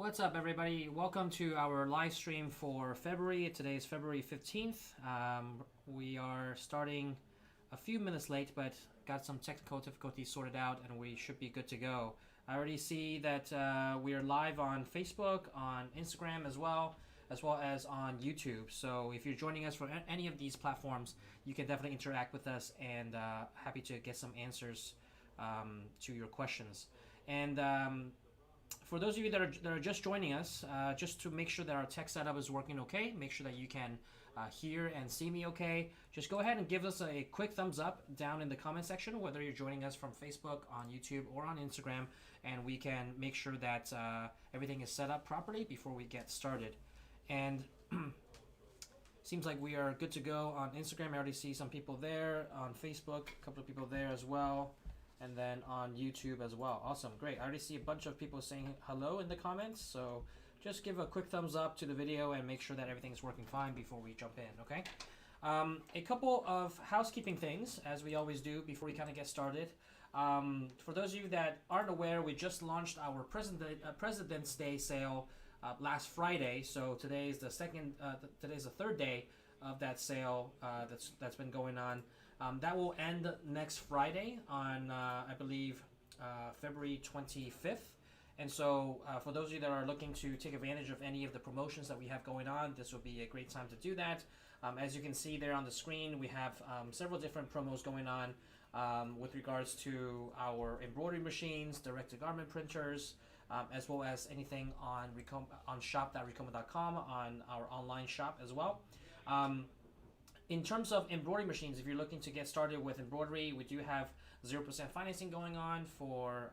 What's up, everybody? Welcome to our live stream for February. Today is February 15th. We are starting a few minutes late, but got some technical difficulties sorted out, and we should be good to go. I already see that we are live on Facebook, on Instagram as well as on YouTube. So if you're joining us from any of these platforms, you can definitely interact with us, and happy to get some answers to your questions. And for those of you that are just joining us, just to make sure that our tech setup is working okay, make sure that you can hear and see me okay, just go ahead and give us a quick thumbs up down in the comment section, whether you're joining us from Facebook, on YouTube, or on Instagram, and we can make sure that everything is set up properly before we get started. And seems like we are good to go on Instagram. I already see some people there. On Facebook, a couple of people there as well. And then on YouTube as well. Awesome, great. I already see a bunch of people saying hello in the comments, so just give a quick thumbs up to the video and make sure that everything's working fine before we jump in, okay? A couple of housekeeping things, as we always do before we kind of get started. For those of you that aren't aware, we just launched our President's Day sale last Friday, so today's the third day of that sale that's been going on. That will end next Friday on, I believe, February 25th. And so for those of you that are looking to take advantage of any of the promotions that we have going on, this will be a great time to do that. As you can see there on the screen, we have several different promos going on with regards to our embroidery machines, direct-to-garment printers, as well as anything on shop.ricoma.com, on our online shop as well. In terms of embroidery machines, if you're looking to get started with embroidery, we do have 0% financing going on for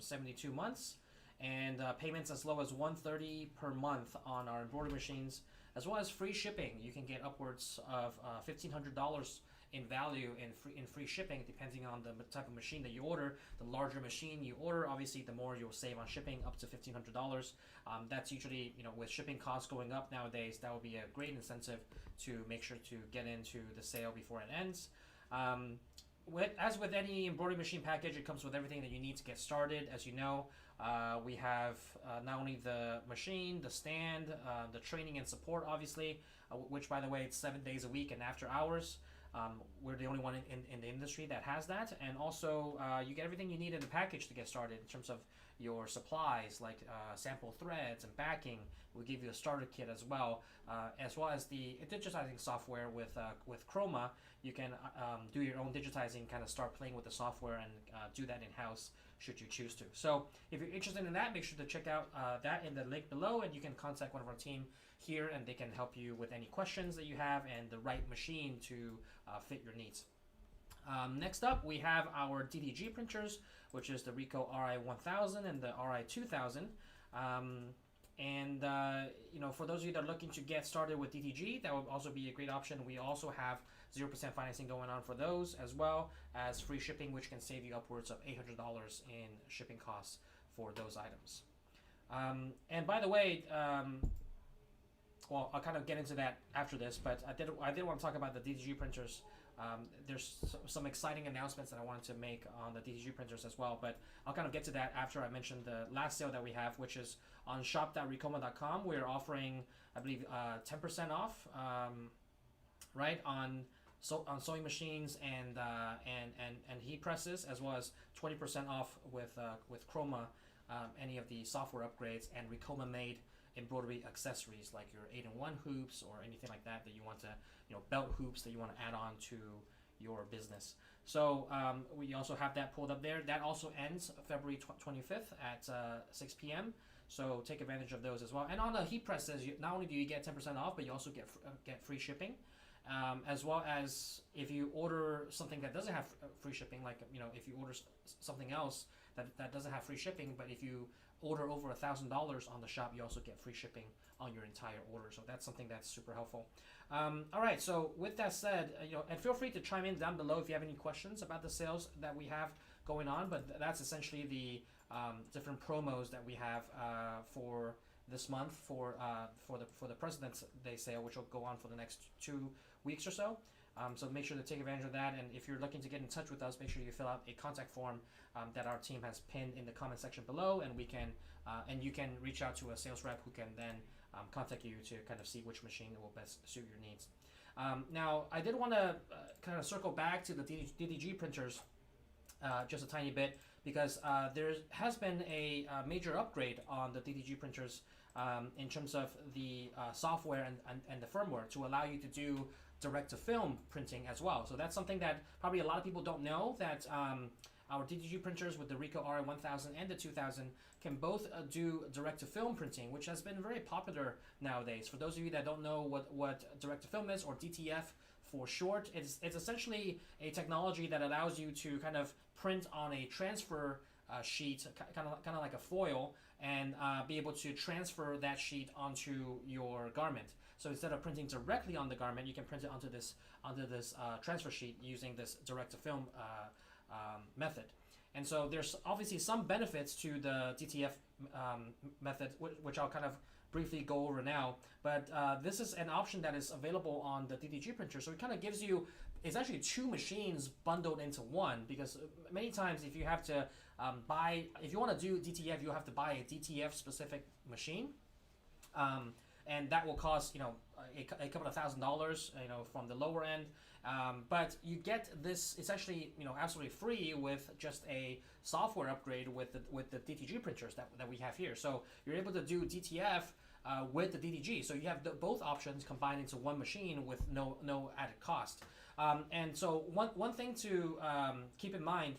72 months, and payments as low as $130 per month on our embroidery machines, as well as free shipping. You can get upwards of $1,500 in value in free shipping, depending on the type of machine that you order. The larger machine you order, obviously, the more you'll save on shipping, up to $1,500. That's usually, with shipping costs going up nowadays, that would be a great incentive to make sure to get into the sale before it ends. As with any embroidery machine package, it comes with everything that you need to get started. As you know, we have not only the machine, the stand, the training and support, obviously, which, by the way, it's 7 days a week and after hours. We're the only one in the industry that has that. And also, you get everything you need in the package to get started in terms of your supplies, like sample threads and backing. We'll give you a starter kit as well as the digitizing software with Ricoma. You can do your own digitizing, kind of start playing with the software and do that in-house should you choose to. So if you're interested in that, make sure to check out that in the link below, and you can contact one of our team here, and they can help you with any questions that you have and the right machine to fit your needs. Next up, we have our DTG printers, which is the Ricoh RI1000 and the RI2000. For those of you that are looking to get started with DTG, that would also be a great option. We also have 0% financing going on for those, as well as free shipping, which can save you upwards of $800 in shipping costs for those items. And by the way, well, I'll kind of get into that after this, but I did want to talk about the DTG printers. There's some exciting announcements that I wanted to make on the DTG printers as well, but I'll kind of get to that after I mention the last sale that we have, which is on shop.ricoma.com. We're offering, I believe, 10% off, right, on sewing machines and heat presses, as well as 20% off with Ricoma, any of the software upgrades, and Ricoma made embroidery accessories like your 8-in-1 hoops or anything like that you want to, belt hoops that you want to add on to your business. So we also have that pulled up there. That also ends February 25th at 6 p.m. So take advantage of those as well. And on the heat presses, not only do you get 10% off, but you also get free shipping. As well as if you order something that doesn't have free shipping, like if you order something else that doesn't have free shipping, but if you order over $1,000 on the shop, you also get free shipping on your entire order. So that's something that's super helpful. All right, so with that said, and feel free to chime in down below if you have any questions about the sales that we have going on. But that's essentially the different promos that we have for this month for the President's Day sale, which will go on for the next 2 weeks or so. So make sure to take advantage of that. And if you're looking to get in touch with us, make sure you fill out a contact form that our team has pinned in the comment section below, and we can and you can reach out to a sales rep who can then contact you to kind of see which machine will best suit your needs. Now, I did want to kind of circle back to the DTG printers just a tiny bit, because there has been a major upgrade on the DTG printers in terms of the software and the firmware to allow you to do direct-to-film printing as well. So that's something that probably a lot of people don't know, that our DTG printers with the Ricoh RI1000 and the 2000 can both do direct-to-film printing, which has been very popular nowadays. For those of you that don't know what direct-to-film is, or DTF for short, it's essentially a technology that allows you to kind of print on a transfer sheet, kind of like a foil, and be able to transfer that sheet onto your garment. So instead of printing directly on the garment, you can print it onto this transfer sheet using this direct-to-film method. And so there's obviously some benefits to the DTF method, which I'll kind of briefly go over now. But this is an option that is available on the DTG printer. So it kind of gives you, it's actually two machines bundled into one, because many times if you have to if you want to do DTF, you have to buy a DTF specific machine. And that will cost, a couple of $1,000s, from the lower end. But you get this, it's actually, absolutely free with just a software upgrade with the DTG printers that we have here. So you're able to do DTF with the DTG. So you have both options combined into one machine with no added cost. And so one thing to keep in mind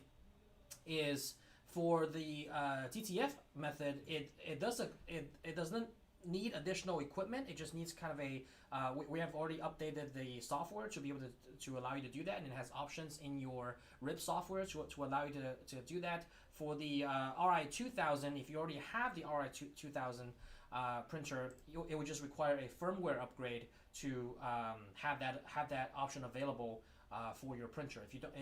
is for the DTF method, it doesn't need additional equipment. It just needs kind of we have already updated the software to be able to allow you to do that, and it has options in your RIP software to allow you to do that. For the RI2000, if you already have the RI2000 printer, it would just require a firmware upgrade to have that option available for your printer. If you don't,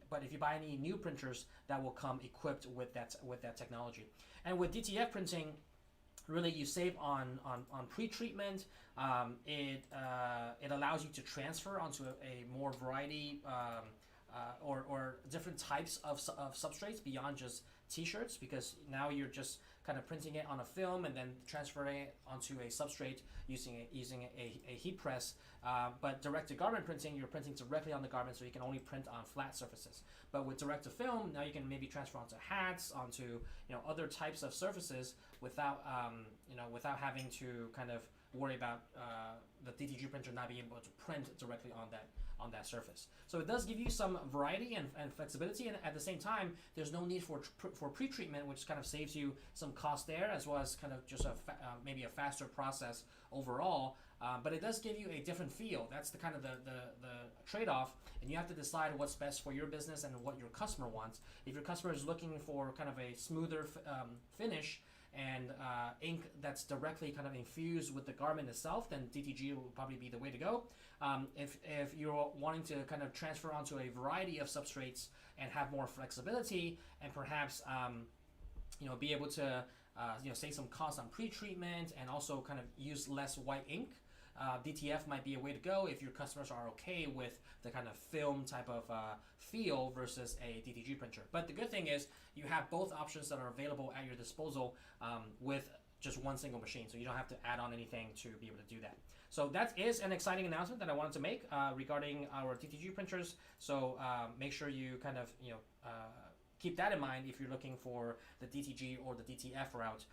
but if you buy any new printers, that will come equipped with that technology. And with DTF printing, really you save on pre-treatment. It allows you to transfer onto a more variety or different types of substrates beyond just t-shirts, because now you're just kind of printing it on a film and then transferring it onto a substrate using a heat press. But direct-to-garment printing, you're printing directly on the garment, so you can only print on flat surfaces. But with direct-to-film, now you can maybe transfer onto hats, onto other types of surfaces without without having to kind of worry about the DTG printer not being able to print directly on that surface. So it does give you some variety and flexibility, and at the same time, there's no need for pre-treatment, which kind of saves you some cost there, as well as kind of just maybe a faster process overall. But it does give you a different feel. That's the kind of the trade-off, and you have to decide what's best for your business and what your customer wants. If your customer is looking for kind of a smoother finish and ink that's directly kind of infused with the garment itself, then DTG will probably be the way to go. If you're wanting to kind of transfer onto a variety of substrates and have more flexibility, and perhaps be able to save some cost on pre-treatment and also kind of use less white ink, DTF might be a way to go if your customers are okay with the kind of film type of feel versus a DTG printer. But the good thing is you have both options that are available at your disposal with just one single machine, so you don't have to add on anything to be able to do that. So that is an exciting announcement that I wanted to make regarding our DTG printers. So make sure you kind of keep that in mind if you're looking for the DTG or the DTF route.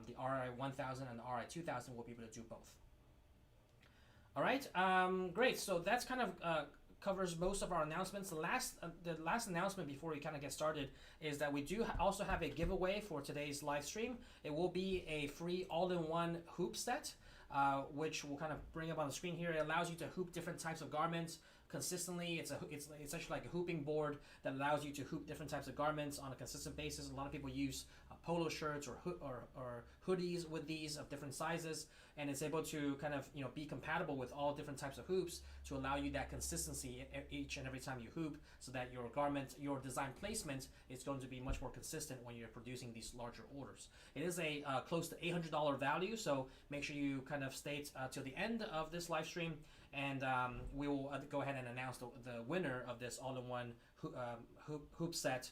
The RI1000 and the RI2000 will be able to do both. All right, great. So that's kind of covers most of our announcements. The last announcement before we kind of get started is that we do also have a giveaway for today's live stream. It will be a free all-in-one hoop set, which we'll kind of bring up on the screen here. It allows you to hoop different types of garments consistently. It's actually like a hooping board that allows you to hoop different types of garments on a consistent basis. A lot of people use polo shirts or hoodies with these of different sizes, and it's able to kind of be compatible with all different types of hoops to allow you that consistency each and every time you hoop, so that your garment, your design placement is going to be much more consistent when you're producing these larger orders. It is a close to $800 value, so make sure you kind of stay till the end of this live stream, and we will go ahead and announce the winner of this all-in-one hoop set,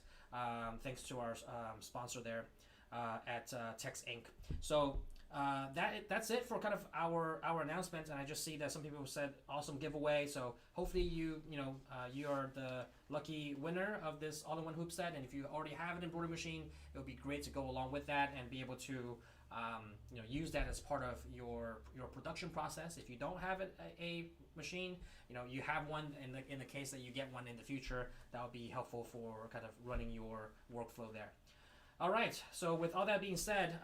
thanks to our sponsor there. at Tex Inc. So that's it for kind of our announcement. And I just see that some people said awesome giveaway. So hopefully you are the lucky winner of this all-in-one hoop set. And if you already have an embroidery machine, it would be great to go along with that and be able to use that as part of your production process. If you don't have a machine, you have one in the case that you get one in the future, that would be helpful for kind of running your workflow there. All right, so with all that being said,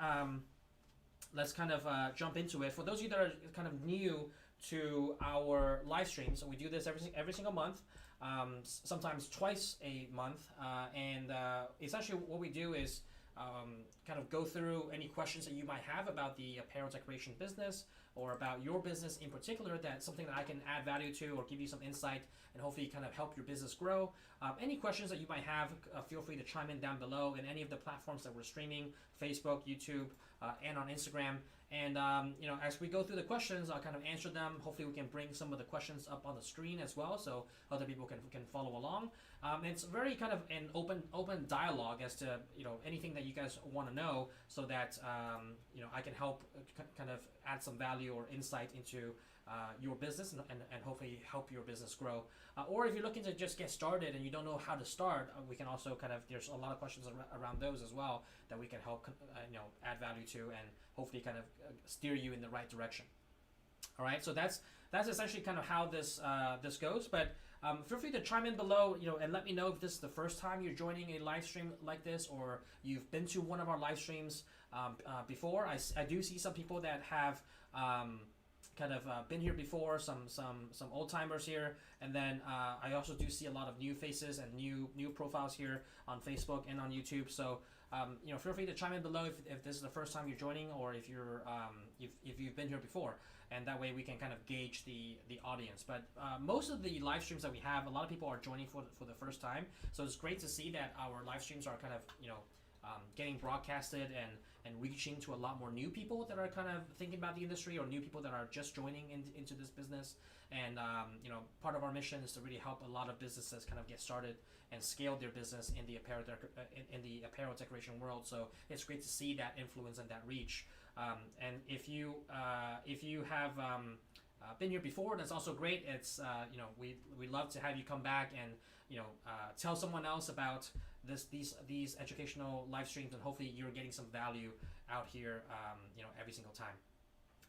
let's kind of jump into it. For those of you that are kind of new to our live stream, so we do this every single month, sometimes twice a month, and essentially what we do is kind of go through any questions that you might have about the apparel decoration business or about your business in particular, that's something that I can add value to or give you some insight and hopefully kind of help your business grow. Any questions that you might have, feel free to chime in down below in any of the platforms that we're streaming, Facebook, YouTube, and on Instagram. And as we go through the questions, I'll kind of answer them. Hopefully we can bring some of the questions up on the screen as well, so other people can follow along. And it's very kind of an open dialogue as to anything that you guys want to know, so that I can help kind of add some value or insight into your business and hopefully help your business grow. Or if you're looking to just get started and you don't know how to start, we can also kind of, there's a lot of questions around those as well that we can help add value to and hopefully kind of steer you in the right direction. All right, so that's essentially kind of how this goes. But feel free to chime in below, and let me know if this is the first time you're joining a live stream like this, or you've been to one of our live streams before. I do see some people that have kind of been here before, some old timers here, and then I also do see a lot of new faces and new profiles here on Facebook and on YouTube. So feel free to chime in below if this is the first time you're joining, or if you're if you've been here before, and that way we can kind of gauge the audience. But most of the live streams that we have, a lot of people are joining for the first time, so it's great to see that our live streams are kind of getting broadcasted and reaching to a lot more new people that are kind of thinking about the industry, or new people that are just joining into this business. And part of our mission is to really help a lot of businesses kind of get started and scale their business in the apparel decoration world. So it's great to see that influence and that reach. And if you have been here before, that's also great. It's we love to have you come back and tell someone else about these educational live streams, and hopefully you're getting some value out here every single time.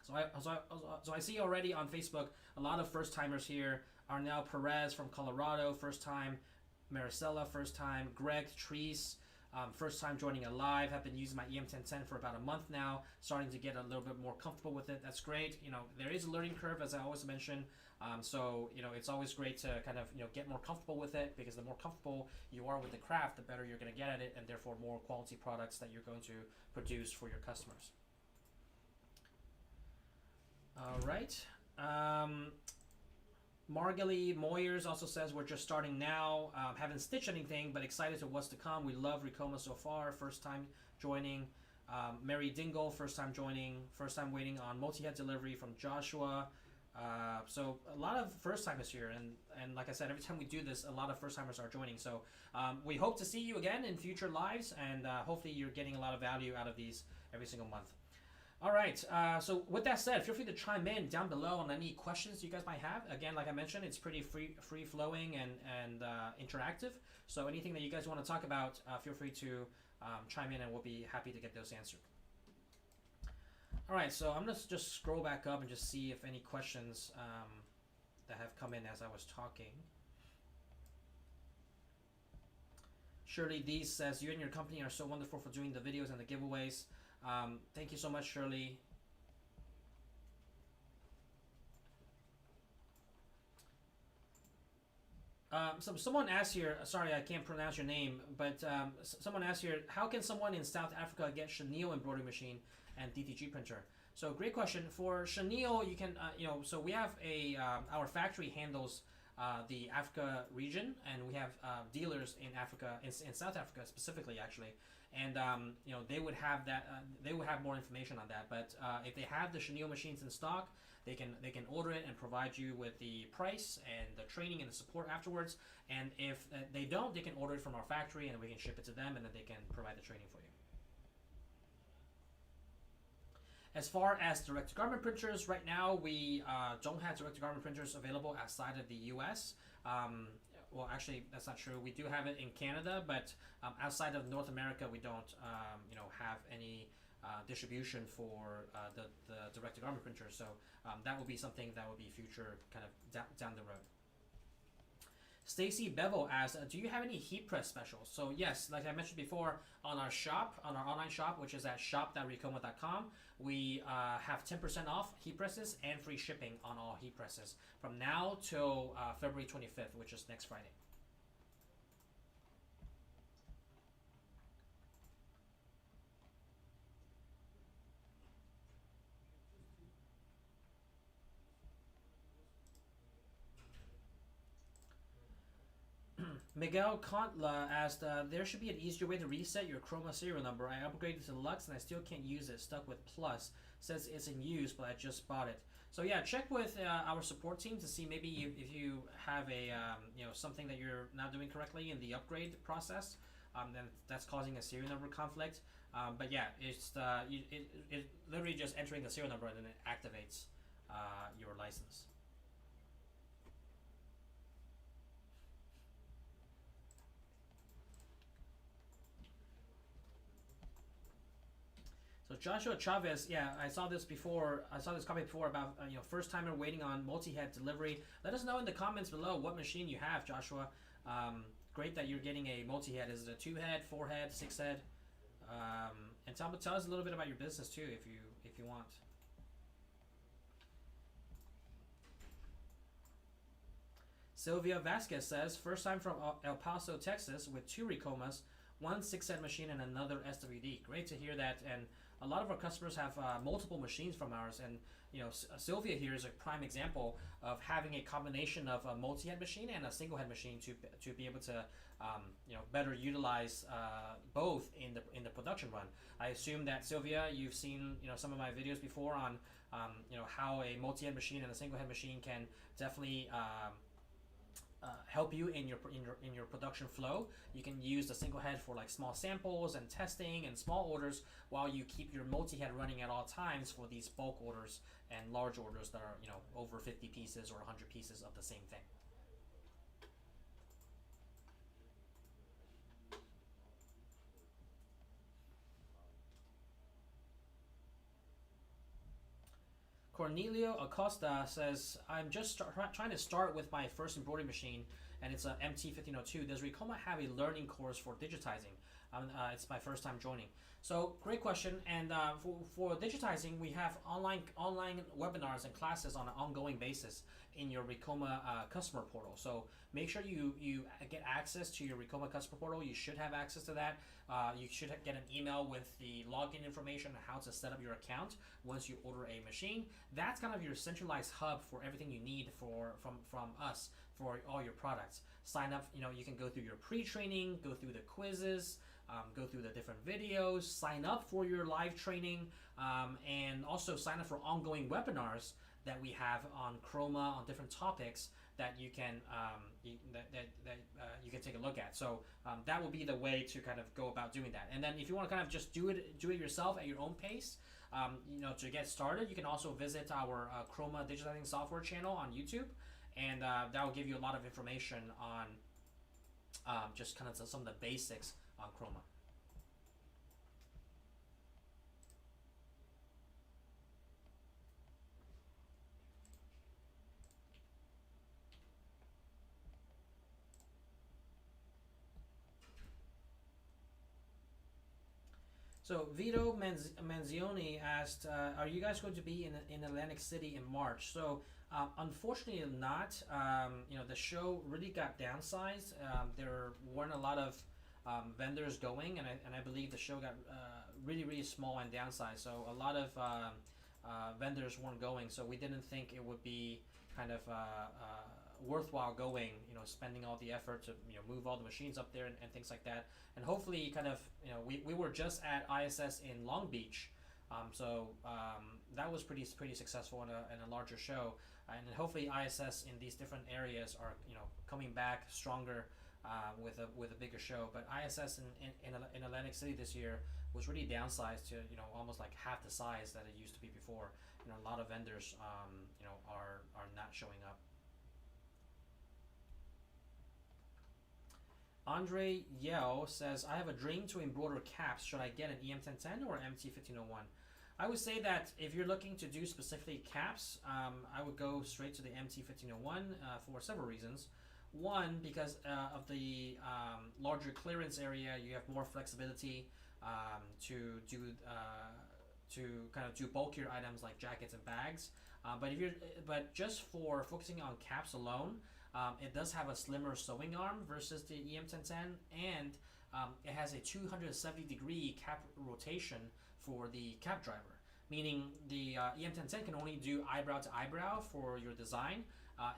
So I see already on Facebook a lot of first timers here. Arnell Perez from Colorado, first time. Maricela, first time. Greg Treese, first time joining a live. Have been using my EM1010 for about a month now, starting to get a little bit more comfortable with it. That's great. There is a learning curve, as I always mention. So it's always great to kind of get more comfortable with it, because the more comfortable you are with the craft, the better you're going to get at it, and therefore more quality products that you're going to produce for your customers. All right. Margalie Moyers also says, we're just starting now, haven't stitched anything, but excited to what's to come. We love Ricoma so far. First time joining. Mary Dingle, first time joining. First time waiting on multi-head delivery from Joshua. So a lot of first timers here, and like I said, every time we do this, a lot of first timers are joining. So we hope to see you again in future lives, and hopefully you're getting a lot of value out of these every single month. All right, so with that said, feel free to chime in down below on any questions you guys might have. Again, like I mentioned, it's pretty free flowing and interactive. So anything that you guys want to talk about, feel free to chime in, and we'll be happy to get those answered. All right, so I'm going to just scroll back up and just see if any questions that have come in as I was talking. Shirley D says, you and your company are so wonderful for doing the videos and the giveaways. Thank you so much, Shirley. So someone asked here, sorry I can't pronounce your name, but someone asked here, how can someone in South Africa get chenille embroidery machine and DTG printer? So great question. For chenille, you can, so we have our factory handles the Africa region, and we have dealers in Africa, in South Africa specifically, actually. And they would have that. They would have more information on that. But if they have the chenille machines in stock, they can order it and provide you with the price and the training and the support afterwards. And if they don't, they can order it from our factory, and we can ship it to them, and then they can provide the training for you. As far as direct-to-garment printers, right now we don't have direct-to-garment printers available outside of the U.S. Well, actually, that's not true. We do have it in Canada, but outside of North America, we don't, have any distribution for the direct-to-garment printer. So that will be something that will be future kind of down the road. Stacy Bevel asks, do you have any heat press specials? So yes, like I mentioned before, on our shop, on our online shop, which is at shop.ricoma.com, we have 10% off heat presses and free shipping on all heat presses from now till February 25th, which is next Friday. Miguel Contla asked, there should be an easier way to reset your Chroma serial number. I upgraded to Lux and I still can't use it. Stuck with Plus. Says it's in use, but I just bought it. So yeah, check with our support team to see maybe if you have a something that you're not doing correctly in the upgrade process. Then that's causing a serial number conflict. But yeah, it's it literally just entering the serial number and then it activates your license. So Joshua Chavez, yeah, I saw this before. I saw this comment before about first timer waiting on multi-head delivery. Let us know in the comments below what machine you have, Joshua. Great that you're getting a multi-head. Is it a 2-head, 4-head, 6-head? And tell us a little bit about your business too, if you want. Sylvia Vasquez says, first time from El Paso, Texas, with 2 Ricomas, 1 6-head machine, and another SWD. Great to hear that. And a lot of our customers have multiple machines from ours, and Sylvia here is a prime example of having a combination of a multi-head machine and a single-head machine to be able to better utilize both in the production run. I assume that Sylvia, you've seen some of my videos before on how a multi-head machine and a single-head machine can definitely help you in your production flow. You can use the single head for like small samples and testing and small orders, while you keep your multi-head running at all times for these bulk orders and large orders that are over 50 pieces or 100 pieces of the same thing. Cornelio Acosta says, I'm just trying to start with my first embroidery machine, and it's a MT1502. Does Ricoma have a learning course for digitizing? It's my first time joining. So great question. And for digitizing, we have online webinars and classes on an ongoing basis in your Ricoma customer portal. So make sure you get access to your Ricoma customer portal. You should have access to that. You should get an email with the login information and how to set up your account once you order a machine. That's kind of your centralized hub for everything you need from us for all your products. Sign up, you can go through your pre-training, go through the quizzes, go through the different videos, sign up for your live training, and also sign up for ongoing webinars that we have on Chroma on different topics that you can you can take a look at. So that will be the way to kind of go about doing that. And then if you want to kind of just do it yourself at your own pace, to get started, you can also visit our Chroma digitizing software channel on YouTube, and that will give you a lot of information on just kind of some of the basics on Chroma. So Vito Manzioni asked, are you guys going to be in Atlantic City in March? So unfortunately not. The show really got downsized. There weren't a lot of vendors going, and I believe the show got really small and downsized. So a lot of vendors weren't going. So we didn't think it would be kind of worthwhile going, spending all the effort to move all the machines up there and things like that. And hopefully kind of we were just at ISS in Long Beach, so that was pretty successful in a larger show, and hopefully ISS in these different areas are coming back stronger with a bigger show. But ISS in Atlantic City this year was really downsized to almost like half the size that it used to be before. A lot of vendors are not showing up. Andre Yeo says, I have a dream to embroider caps. Should I get an EM1010 or MT1501? I would say that if you're looking to do specifically caps, I would go straight to the MT1501 for several reasons. One, because of the larger clearance area, you have more flexibility to do to kind of do bulkier items like jackets and bags. But just for focusing on caps alone, it does have a slimmer sewing arm versus the EM1010, and it has a 270-degree cap rotation for the cap driver, meaning the EM1010 can only do eyebrow to eyebrow for your design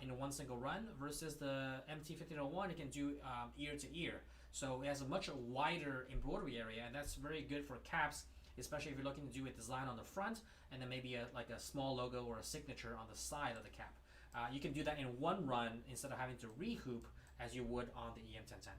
in one single run, versus the MT1501, it can do ear to ear. So it has a much wider embroidery area, and that's very good for caps, especially if you're looking to do a design on the front and then maybe like a small logo or a signature on the side of the cap. You can do that in one run instead of having to rehoop as you would on the EM1010.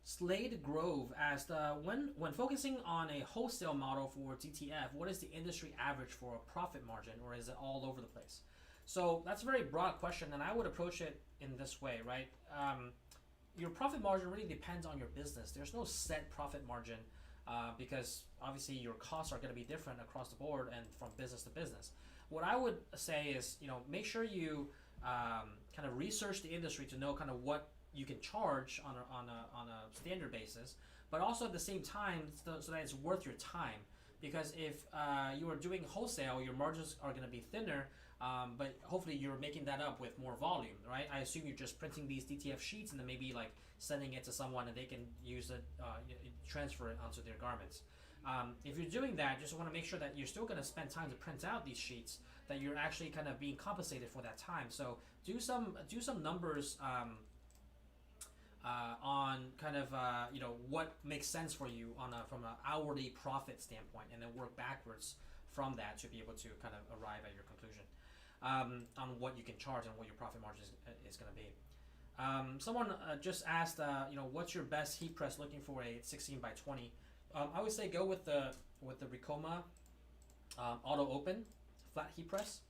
Slade Grove asked, when focusing on a wholesale model for DTF, what is the industry average for a profit margin, or is it all over the place? So that's a very broad question, and I would approach it in this way, right? Your profit margin really depends on your business. There's no set profit margin because obviously your costs are going to be different across the board and from business to business. What I would say is, make sure you kind of research the industry to know kind of what you can charge on a standard basis, but also at the same time so that it's worth your time. Because if you are doing wholesale, your margins are going to be thinner, but hopefully you're making that up with more volume, right? I assume you're just printing these DTF sheets and then maybe like sending it to someone and they can use it, transfer it onto their garments. If you're doing that, just want to make sure that you're still going to spend time to print out these sheets, that you're actually kind of being compensated for that time. So do some numbers on kind of what makes sense for you from an hourly profit standpoint, and then work backwards from that to be able to kind of arrive at your conclusion on what you can charge and what your profit margin is going to be. Someone just asked, what's your best heat press looking for a 16 by 20? I would say go with the Ricoma auto open flat heat press.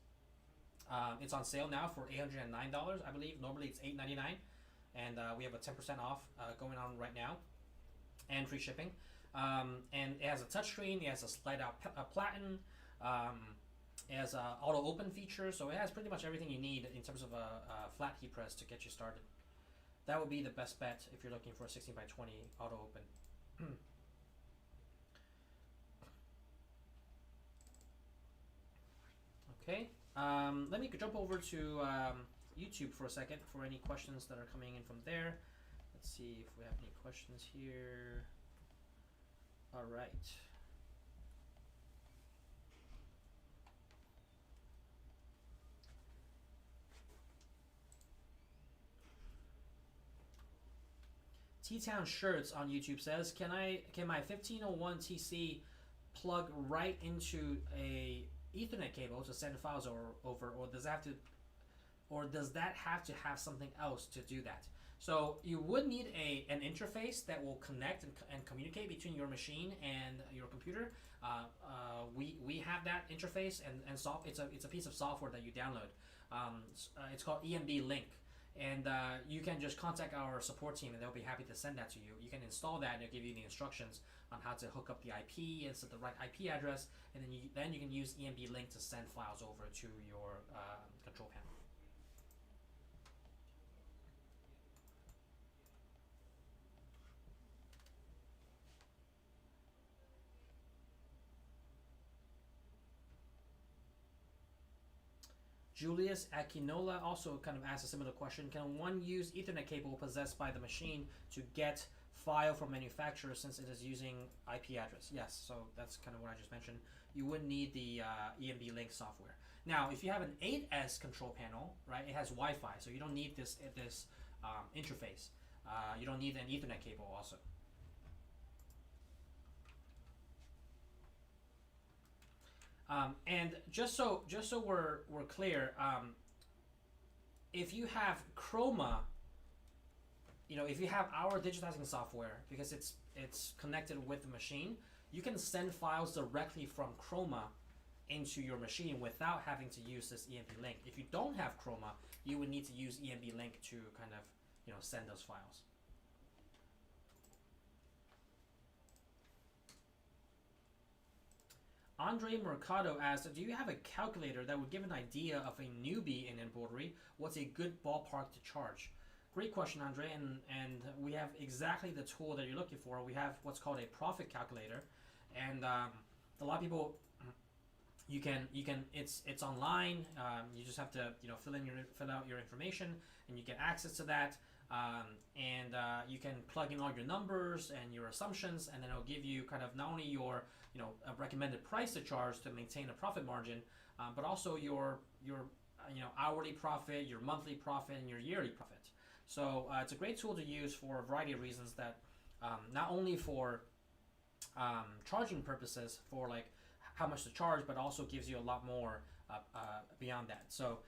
It's on sale now for $809, I believe. Normally it's $899. And we have a 10% off going on right now, and free shipping. And it has a touchscreen. It has a slide-out platen. It has an auto-open feature, so it has pretty much everything you need in terms of a flat heat press to get you started. That would be the best bet if you're looking for a 16 by 20 auto-open. Okay, let me jump over to YouTube for a second for any questions that are coming in from there. Let's see if we have any questions here. All right. T-Town Shirts on YouTube says, can my 1501 TC plug right into a Ethernet cable to send files over, or does that have to have something else to do that? So you would need an interface that will connect and communicate between your machine and your computer. We have that interface, and it's a piece of software that you download. It's called EMB Link, and you can just contact our support team and they'll be happy to send that to you. You can install that and they'll give you the instructions on how to hook up the IP and set the right IP address, and then you can use EMB Link to send files over to your control panel. Julius Aquinola also kind of asked a similar question. Can one use Ethernet cable possessed by the machine to get file from manufacturer since it is using IP address? Yes, so that's kind of what I just mentioned. You would need the EMB Link software. Now, if you have an 8S control panel, right, it has Wi-Fi, so you don't need this interface. You don't need an Ethernet cable also. And just so we're clear, if you have Chroma, if you have our digitizing software, because it's connected with the machine, you can send files directly from Chroma into your machine without having to use this EMP link. If you don't have Chroma, you would need to use EMP link to kind of send those files. Andre Mercado asks, do you have a calculator that would give an idea of a newbie in embroidery? What's a good ballpark to charge? Great question, Andre, and we have exactly the tool that you're looking for. We have what's called a profit calculator, and a lot of people, it's online. You just have to fill out your information, and you get access to that. And you can plug in all your numbers and your assumptions, and then it'll give you kind of not only your a recommended price to charge to maintain a profit margin, but also your hourly profit, your monthly profit, and your yearly profit. So it's a great tool to use for a variety of reasons, that not only for charging purposes, for like how much to charge, but also gives you a lot more beyond that. So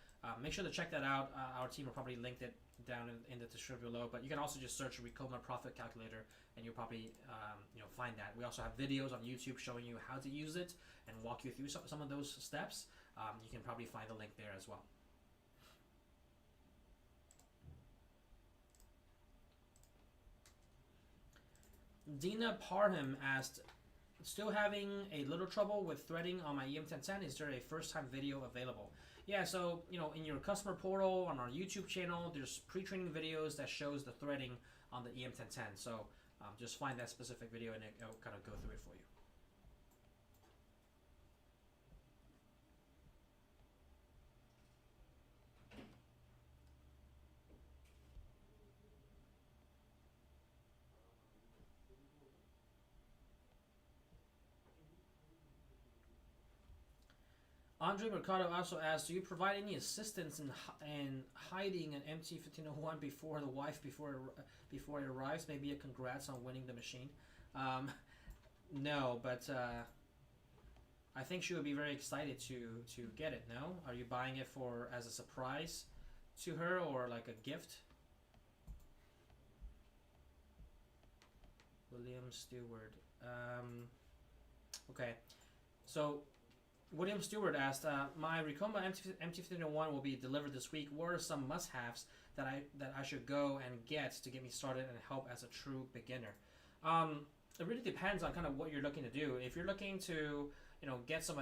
make sure to check that out. Our team will probably link it down in the description below, but you can also just search Ricoma Profit Calculator, and you'll probably find that. We also have videos on YouTube showing you how to use it and walk you through some of those steps. You can probably find the link there as well. Dina Parham asked, still having a little trouble with threading on my EM1010. Is there a first time video available? Yeah, so in your customer portal on our YouTube channel, there's pre-training videos that shows the threading on the EM1010. So just find that specific video and it'll kind of go through it for you. Andre Mercado also asked, do you provide any assistance in hiding an MT1501 before the wife before it arrives? Maybe a congrats on winning the machine. No, but I think she would be very excited to get it. No, are you buying it as a surprise to her, or like a gift? William Stewart. Okay, so William Stewart asked, my Ricoma MT1501 will be delivered this week. What are some must-haves that I should go and get to get me started and help as a true beginner? It really depends on kind of what you're looking to do. If you're looking to get some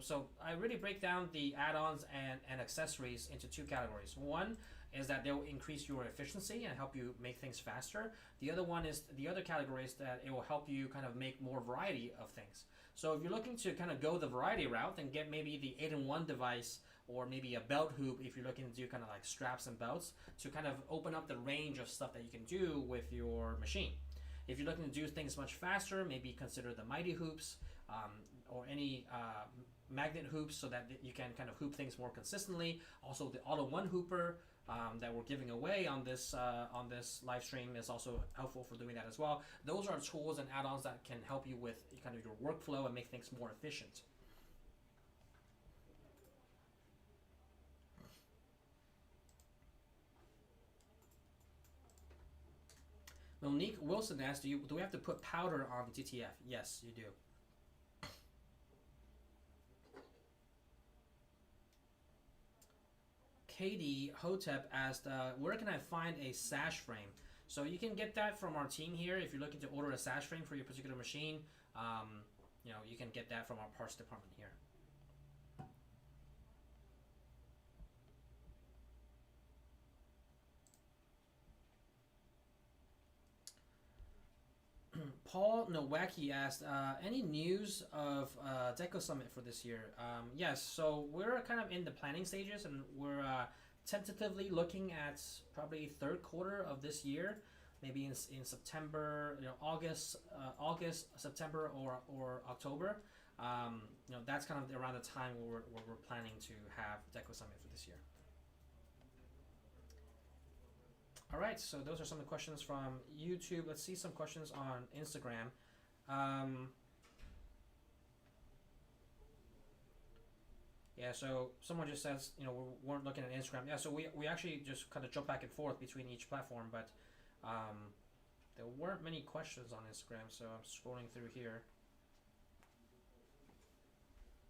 so I really break down the add-ons and accessories into two categories. One is that they'll increase your efficiency and help you make things faster. The other category is that it will help you kind of make more variety of things. So if you're looking to kind of go the variety route, then get maybe the 8-in-1 device, or maybe a belt hoop if you're looking to do kind of like straps and belts, to kind of open up the range of stuff that you can do with your machine. If you're looking to do things much faster, maybe consider the Mighty hoops, or any magnet hoops, so that you can kind of hoop things more consistently. Also, the Auto One hooper that we're giving away on this live stream is also helpful for doing that as well. Those are tools and add-ons that can help you with kind of your workflow and make things more efficient. Monique Wilson asked, do we have to put powder on the TTF? Yes, you do. Katie Hotep asked, where can I find a sash frame? So you can get that from our team here. If you're looking to order a sash frame for your particular machine, you can get that from our parts department here. Paul Nowacki asked, any news of Deco Summit for this year? Yes, so we're kind of in the planning stages, and we're tentatively looking at probably third quarter of this year, maybe in September, August, September, or October. That's kind of around the time where we're planning to have Deco Summit for this year. All right, so those are some of the questions from YouTube. Let's see some questions on Instagram. Yeah, so someone just says, we weren't looking at Instagram. Yeah, so we actually just kind of jump back and forth between each platform, but there weren't many questions on Instagram, so I'm scrolling through here.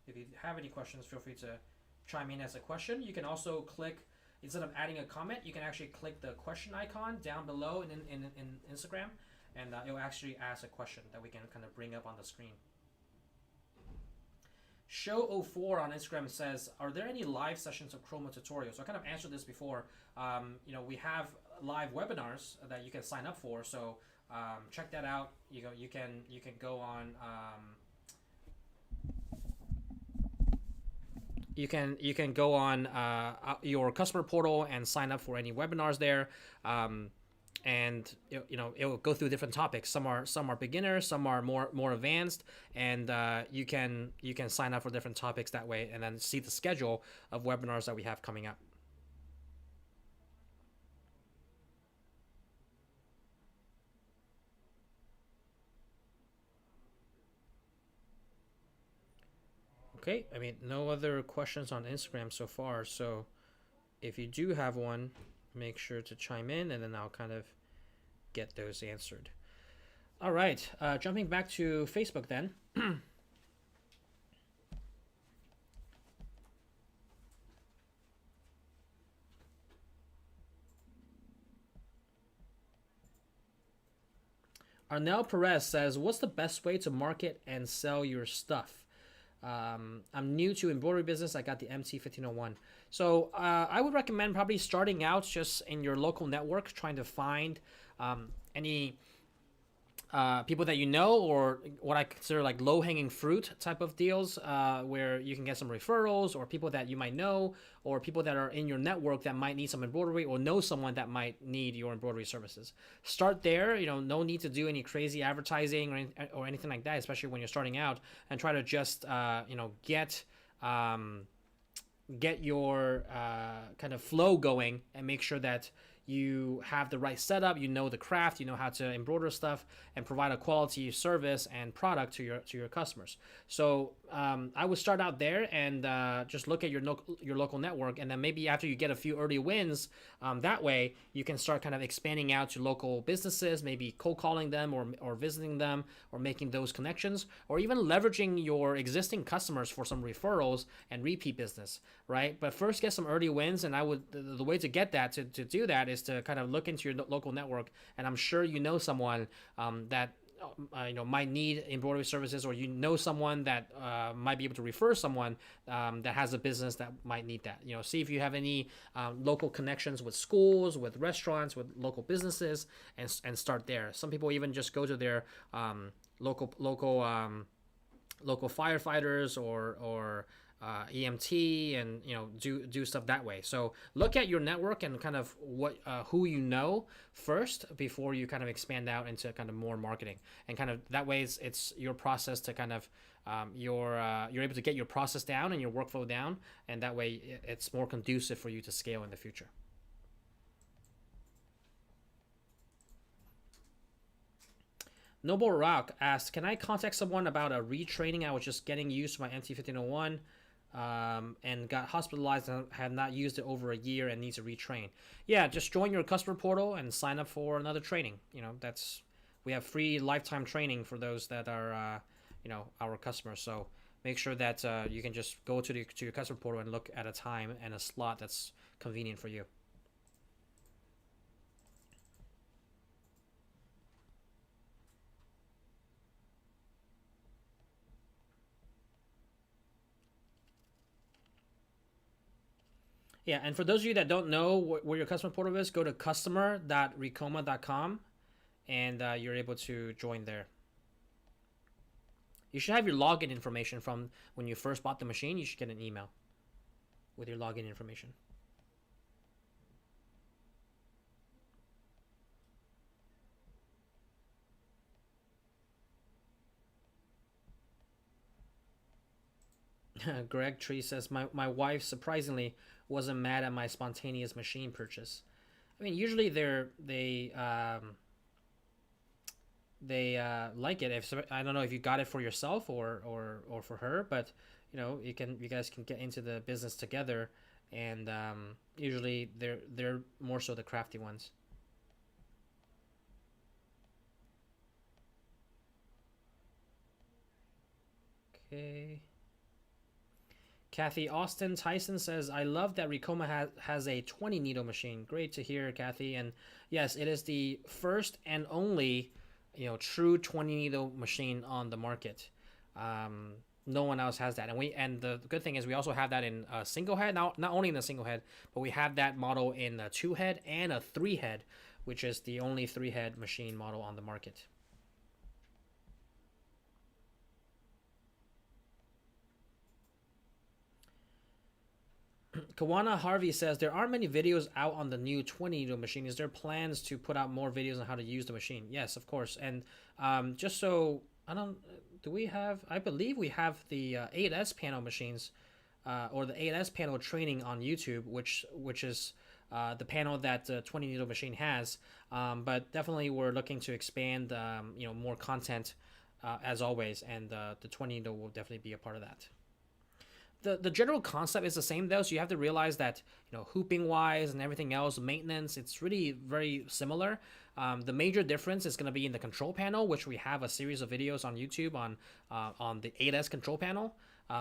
If you have any questions, feel free to chime in as a question. You can also click, instead of adding a comment, you can actually click the question icon down below in Instagram, and it will actually ask a question that we can kind of bring up on the screen. Show04 on Instagram says, are there any live sessions of Chroma tutorials? So I kind of answered this before. We have live webinars that you can sign up for, so check that out. You can go on you can go on your customer portal and sign up for any webinars there. And it will go through different topics. Some are beginners, some are more advanced, and you can sign up for different topics that way, and then see the schedule of webinars that we have coming up. Okay, I mean, no other questions on Instagram so far, so if you do have one, make sure to chime in, and then I'll kind of get those answered. All right, jumping back to Facebook then. Arnel Perez says, what's the best way to market and sell your stuff? I'm new to embroidery business. I got the MT1501. So I would recommend probably starting out just in your local network, trying to find any people that you know, or what I consider like low-hanging fruit type of deals, where you can get some referrals, or people that you might know, or people that are in your network that might need some embroidery, or know someone that might need your embroidery services. Start there. No need to do any crazy advertising or anything like that, especially when you're starting out, and try to just get your kind of flow going, and make sure that you have the right setup, the craft, how to embroider stuff, and provide a quality service and product to your customers. So I would start out there and just look at your local network, and then maybe after you get a few early wins, that way you can start kind of expanding out to local businesses, maybe cold calling them, or visiting them, or making those connections, or even leveraging your existing customers for some referrals and repeat business, right? But first get some early wins, and the way to get that, to do that, is to kind of look into your local network, and I'm sure someone that might need embroidery services, or someone that might be able to refer someone that has a business that might need that. See if you have any local connections with schools, with restaurants, with local businesses, and start there. Some people even just go to their local firefighters or EMT, and do stuff that way. So look at your network and kind of who first, before you kind of expand out into kind of more marketing, and kind of that way it's your process to kind of you're able to get your process down and your workflow down, and that way it's more conducive for you to scale in the future. Noble Rock asks, can I contact someone about a retraining? I was just getting used to my MT1501 and got hospitalized and have not used it over a year and need to retrain. Yeah, just join your customer portal and sign up for another training. We have free lifetime training for those that are our customers. So make sure that you can just go to your customer portal and look at a time and a slot that's convenient for you. Yeah, and for those of you that don't know where your customer portal is, go to customer.ricoma.com, and you're able to join there. You should have your login information from when you first bought the machine. You should get an email with your login information. Greg Tree says my wife surprisingly wasn't mad at my spontaneous machine purchase. I mean, usually they like it. If I don't know if you got it for yourself or for her, but you guys can get into the business together, and usually they're more so the crafty ones. Okay. Kathy Austin Tyson says, I love that Ricoma has a 20 needle machine. Great to hear, Kathy. And yes, it is the first and only, true 20 needle machine on the market. No one else has that. And the good thing is we also have that in a single head. Not only in a single head, but we have that model in a two head and a three head, which is the only three head machine model on the market. Kawana Harvey says there aren't many videos out on the new 20 needle machine. Is there plans to put out more videos on how to use the machine? Yes, of course. And just so I don't, do we have? I believe we have the 8S panel machines, or the 8S panel training on YouTube, which is the panel that the 20 needle machine has. But definitely we're looking to expand, more content as always, and the 20 needle will definitely be a part of that. The general concept is the same though, so you have to realize that hooping wise and everything else, maintenance, it's really very similar. The major difference is going to be in the control panel, which we have a series of videos on YouTube on the 8S control panel,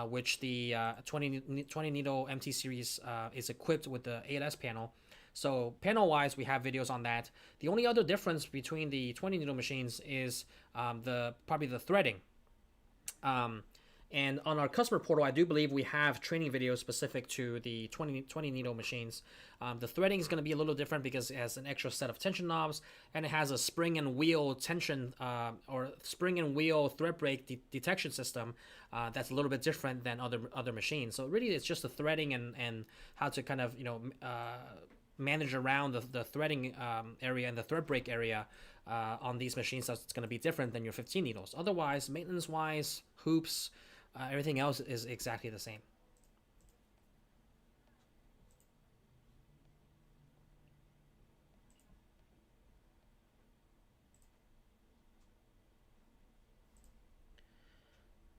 which the 20 needle MT series is equipped with the 8S panel. So panel wise, we have videos on that. The only other difference between the 20 needle machines is probably the threading. And on our customer portal, I do believe we have training videos specific to the 20 needle machines. The threading is going to be a little different because it has an extra set of tension knobs, and it has a spring and wheel tension or spring and wheel thread break detection system that's a little bit different than other machines. So really, it's just the threading and how to kind of manage around the threading area and the thread break area on these machines. So it's going to be different than your 15 needles. Otherwise, maintenance wise, hoops. Everything else is exactly the same.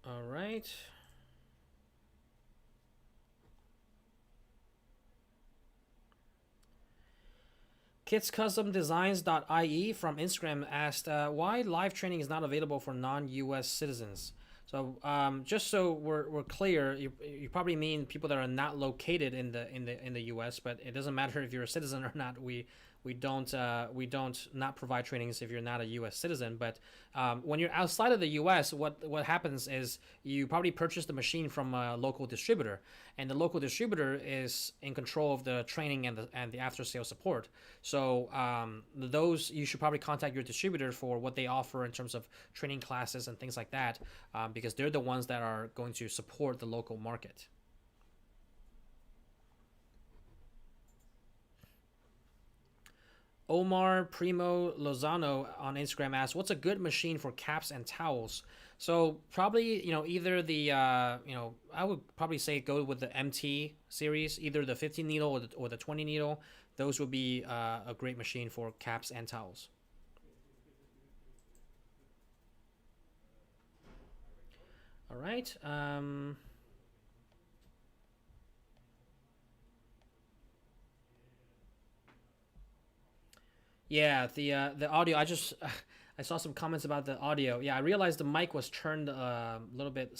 All right. KitsCustomDesigns.ie from Instagram asked, why live training is not available for non-US citizens? So just so we're clear, you probably mean people that are not located in the U.S., but it doesn't matter if you're a citizen or not. We don't not provide trainings if you're not a U.S. citizen. But when you're outside of the U.S., what happens is you probably purchase the machine from a local distributor, and the local distributor is in control of the training and the after sales support. So those you should probably contact your distributor for what they offer in terms of training classes and things like that, because they're the ones that are going to support the local market. Omar Primo Lozano on Instagram asks, "What's a good machine for caps and towels?" So probably either the I would probably say go with the MT series, either the 15 needle or the 20 needle. Those would be a great machine for caps and towels. All right. Yeah, the audio. I saw some comments about the audio. Yeah, I realized the mic was turned a little bit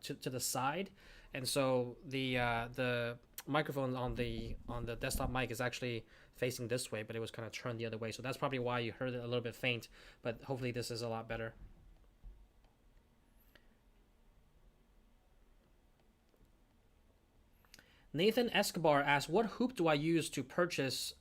to the side, and so the microphone on the desktop mic is actually facing this way, but it was kind of turned the other way. So that's probably why you heard it a little bit faint. But hopefully this is a lot better. Nathan Escobar asks, "What hoop do I use to purchase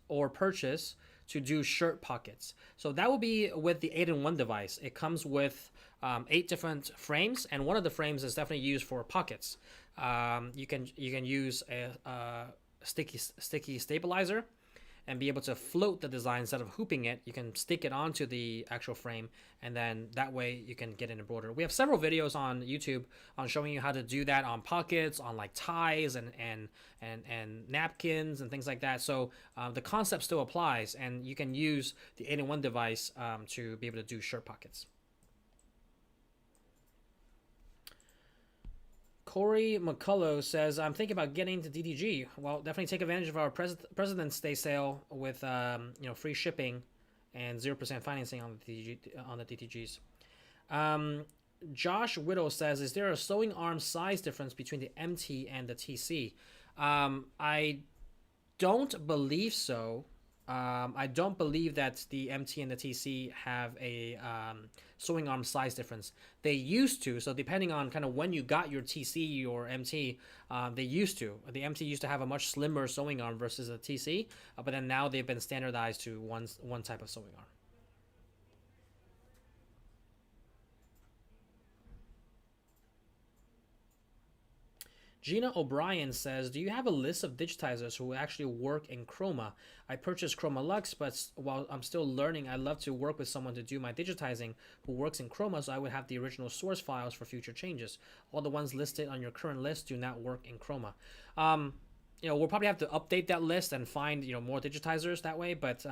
to do shirt pockets?" So that will be with the 8-in-1 device. It comes with 8 different frames, and one of the frames is definitely used for pockets. You can use a sticky stabilizer, and be able to float the design instead of hooping it. You can stick it onto the actual frame, and then that way you can get it embroidered. We have several videos on YouTube on showing you how to do that on pockets, on like ties and napkins and things like that. So the concept still applies, and you can use the 8-in-1 device to be able to do shirt pockets. Corey McCullough says, I'm thinking about getting to DTG. Well, definitely take advantage of our President's Day sale with free shipping and 0% financing on the DTGs. Josh Whittle says, is there a sewing arm size difference between the MT and the TC? I don't believe so. I don't believe that the MT and the TC have a sewing arm size difference. They used to, so depending on kind of when you got your TC or MT, they used to. The MT used to have a much slimmer sewing arm versus a TC, but then now they've been standardized to one type of sewing arm. Gina O'Brien says, do you have a list of digitizers who actually work in Chroma? I purchased Chroma Lux, but while I'm still learning, I'd love to work with someone to do my digitizing who works in Chroma, so I would have the original source files for future changes. All the ones listed on your current list do not work in Chroma. We'll probably have to update that list and find, more digitizers that way, but,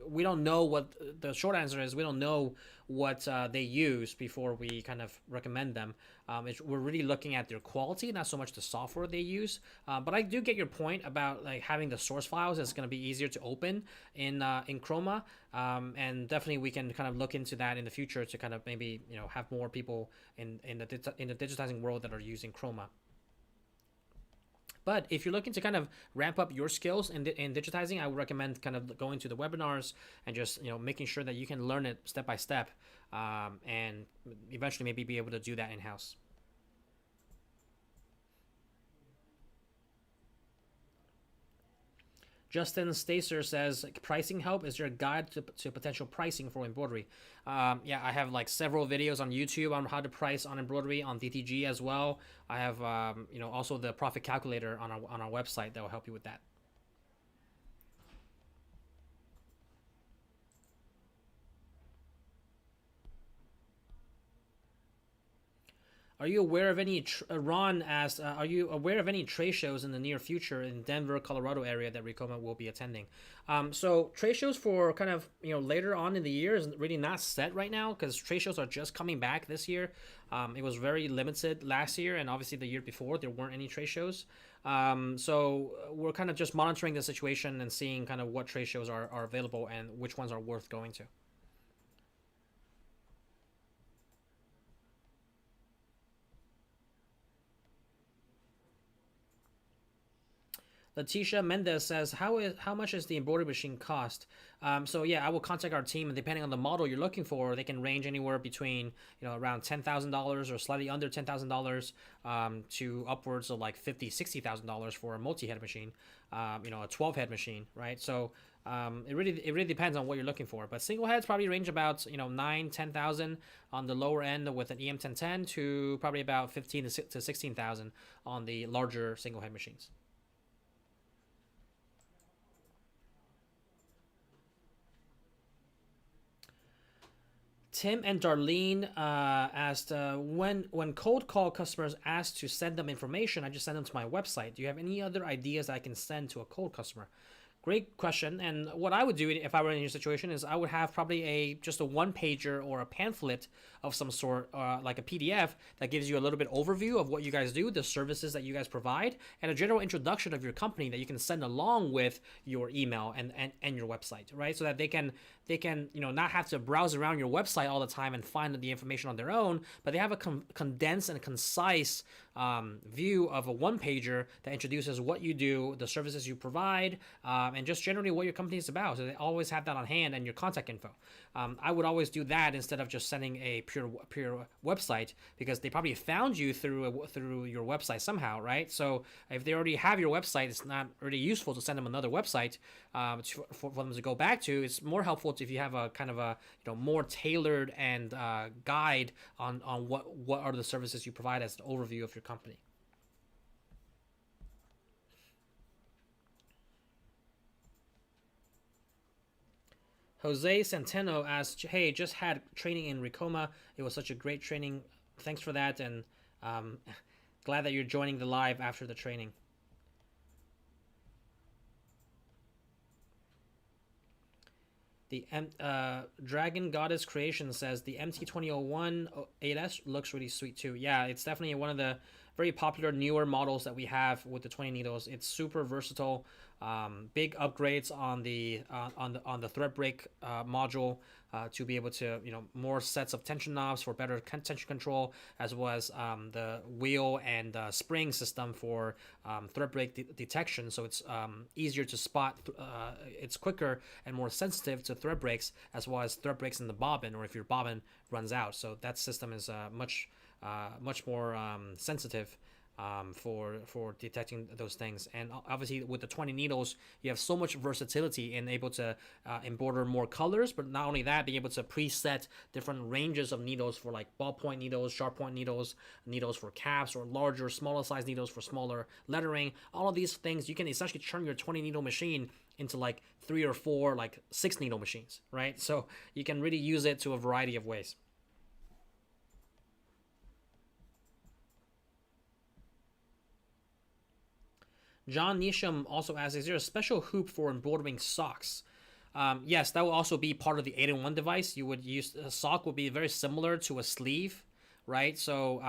we don't know what the short answer is. We don't know what they use before we kind of recommend them. We're really looking at their quality, not so much the software they use. But I do get your point about like having the source files. It's going to be easier to open in Chroma, and definitely we can kind of look into that in the future to kind of maybe have more people in the digitizing world that are using Chroma. But if you're looking to kind of ramp up your skills in digitizing, I would recommend kind of going to the webinars and just making sure that you can learn it step by step, and eventually maybe be able to do that in-house. Justin Stacer says, pricing help is your guide to potential pricing for embroidery. Yeah, I have like several videos on YouTube on how to price on embroidery on DTG as well. I have also the profit calculator on our website that will help you with that. Are you aware of any, Ron asked, are you aware of any trade shows in the near future in Denver, Colorado area that Ricoma will be attending? So trade shows for kind of, later on in the year is really not set right now because trade shows are just coming back this year. It was very limited last year, and obviously the year before there weren't any trade shows. So we're kind of just monitoring the situation and seeing kind of what trade shows are available and which ones are worth going to. Leticia Mendez says, how much is the embroidery machine cost? So yeah, I will contact our team, and depending on the model you're looking for, they can range anywhere between around $10,000 or slightly under $10,000 to upwards of like $50,000-$60,000 for a multi-head machine, a 12-head machine, right? So it really depends on what you're looking for. But single heads probably range about $9,000-$10,000 on the lower end with an EM1010 to probably about $15,000 to $16,000 on the larger single head machines. Tim and Darlene asked, when cold call customers ask to send them information, I just send them to my website. Do you have any other ideas I can send to a cold customer? Great question. And what I would do if I were in your situation is I would have probably just a one-pager or a pamphlet of some sort, like a PDF that gives you a little bit overview of what you guys do, the services that you guys provide, and a general introduction of your company that you can send along with your email and your website, right? So that they can not have to browse around your website all the time and find the information on their own, but they have a condensed and concise view of a one-pager that introduces what you do, the services you provide, and just generally what your company is about. So they always have that on hand and your contact info. I would always do that instead of just sending a pure website, because they probably found you through your website somehow, right? So if they already have your website, it's not really useful to send them another website for them to go back to. It's more helpful if you have a kind of a more tailored and guide on what are the services you provide as an overview of your company. Jose Centeno asked, "Hey, just had training in Ricoma. It was such a great training. Thanks for that, and um, glad that you're joining the live after the training." The Dragon Goddess Creation says the MT2001 8S looks really sweet too. Yeah, it's definitely one of the very popular newer models that we have with the 20 needles. It's super versatile. Big upgrades on the thread break module to be able to more sets of tension knobs for better tension control, as well as the wheel and spring system for thread break detection. So it's easier to spot. It's quicker and more sensitive to thread breaks, as well as thread breaks in the bobbin, or if your bobbin runs out. So that system is much more sensitive for detecting those things. And obviously with the 20 needles, you have so much versatility and able to embroider more colors, but not only that, being able to preset different ranges of needles for like ballpoint needles, sharp point needles, needles for caps, or larger, smaller size needles for smaller lettering. All of these things, you can essentially turn your 20 needle machine into like 3 or 4, like 6 needle machines, right? So you can really use it to a variety of ways. John Nisham also asks, is there a special hoop for embroidering socks? Yes, that will also be part of the 8-in-1 device. You would use a sock would be very similar to a sleeve, right? So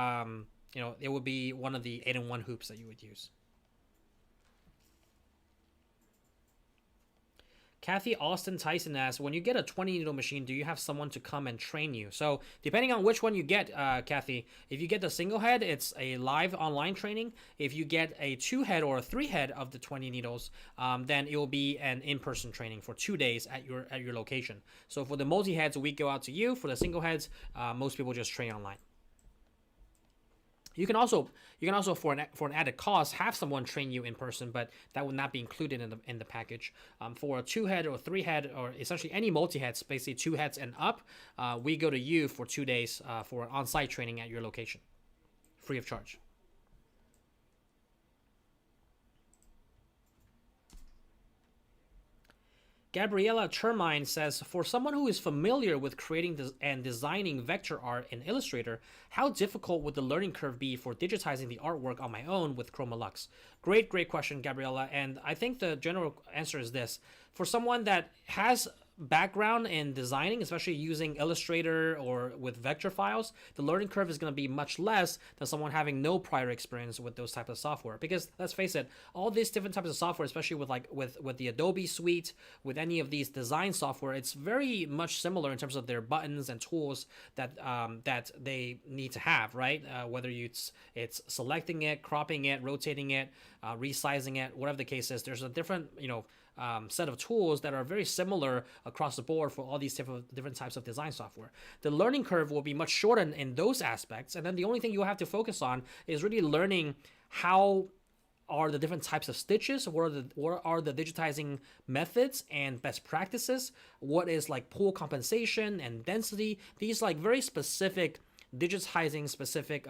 it would be one of the 8-in-1 hoops that you would use. Kathy Austin Tyson asks, when you get a 20 needle machine, do you have someone to come and train you? So depending on which one you get, Kathy, if you get the single head, it's a live online training. If you get a 2-head or a 3-head of the 20 needles, then it will be an in-person training for 2 days at your location. So for the multi-heads, we go out to you. For the single heads, most people just train online. You can also for an added cost have someone train you in person, but that would not be included in the package. For a 2-head or 3-head, or essentially any multi-heads, basically 2 heads and up, we go to you for 2 days for on-site training at your location, free of charge. Gabriella Termine says, for someone who is familiar with creating and designing vector art in Illustrator, how difficult would the learning curve be for digitizing the artwork on my own with Chroma Lux? Great question, Gabriella. And I think the general answer is this. For someone that has background in designing, especially using Illustrator or with vector files, the learning curve is going to be much less than someone having no prior experience with those types of software. Because let's face it, all these different types of software, especially with the Adobe suite, with any of these design software, it's very much similar in terms of their buttons and tools that they need to have, right? Whether it's selecting it, cropping it, rotating it, resizing it, whatever the case is, there's a different set of tools that are very similar across the board for all these different types of design software. The learning curve will be much shorter in those aspects, and then the only thing you have to focus on is really learning how are the different types of stitches, what are the digitizing methods and best practices, what is like pool compensation and density, these like very specific digitizing specific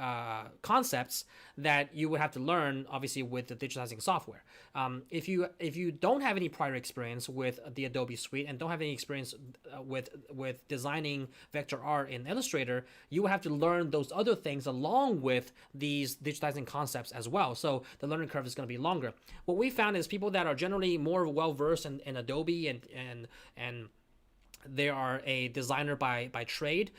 concepts that you would have to learn, obviously, with the digitizing software. If you don't have any prior experience with the Adobe suite and don't have any experience with designing vector art in Illustrator, you will have to learn those other things along with these digitizing concepts as well. So the learning curve is going to be longer. What we found is people that are generally more well versed in Adobe and they are a designer by trade.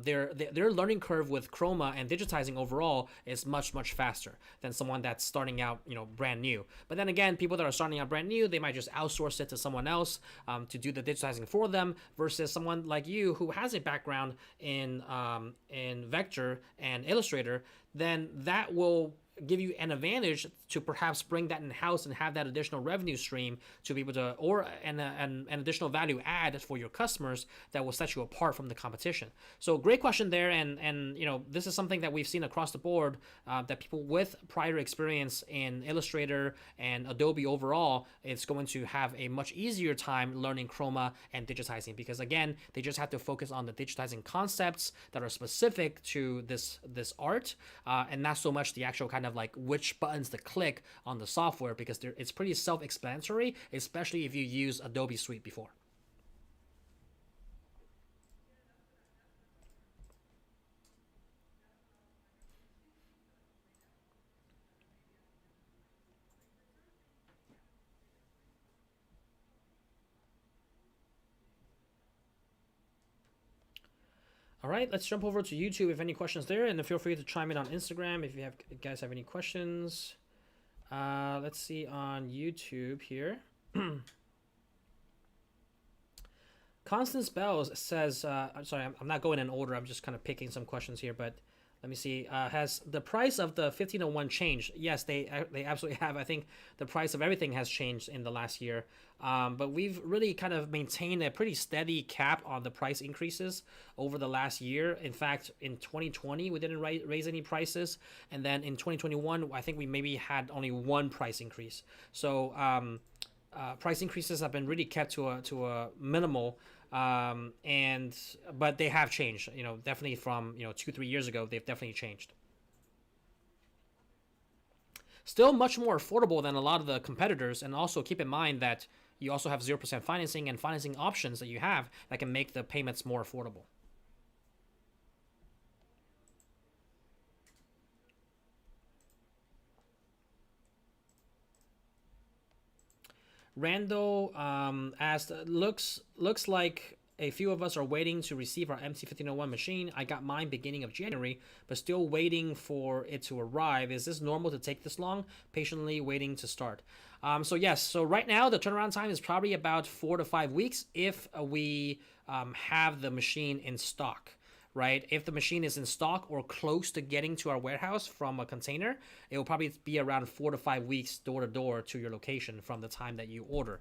Their learning curve with Chroma and digitizing overall is much faster than someone that's starting out brand new. But then again, people that are starting out brand new, they might just outsource it to someone else to do the digitizing for them, versus someone like you who has a background in Vector and Illustrator. Then that will give you an advantage to perhaps bring that in-house and have that additional revenue stream to be able to, or an additional value add for your customers that will set you apart from the competition. So great question there, and this is something that we've seen across the board, that people with prior experience in Illustrator and Adobe overall, it's going to have a much easier time learning Chroma and digitizing, because again, they just have to focus on the digitizing concepts that are specific to this art, and not so much the actual kind of like which buttons to click on the software, because it's pretty self-explanatory, especially if you use Adobe Suite before. All right, let's jump over to YouTube if any questions there, and then feel free to chime in on Instagram if you guys have any questions. Let's see on YouTube here. Constance Bells says, I'm sorry, I'm not going in order. I'm just kind of picking some questions here, but let me see. Has the price of the 1501 changed? Yes, they absolutely have. I think the price of everything has changed in the last year. But we've really kind of maintained a pretty steady cap on the price increases over the last year. In fact, in 2020, we didn't raise any prices. And then in 2021, I think we maybe had only one price increase. So price increases have been really kept to a minimal. But they have changed, definitely from 2-3 years ago. They've definitely changed. Still much more affordable than a lot of the competitors, and also keep in mind that you also have 0% financing and financing options that you have that can make the payments more affordable. Randall asked, looks like a few of us are waiting to receive our MC1501 machine. I got mine beginning of January, but still waiting for it to arrive. Is this normal to take this long? Patiently waiting to start. So yes, so right now the turnaround time is probably about 4 to 5 weeks if we have the machine in stock. Right? If the machine is in stock or close to getting to our warehouse from a container, it will probably be around 4 to 5 weeks door to door to your location from the time that you order.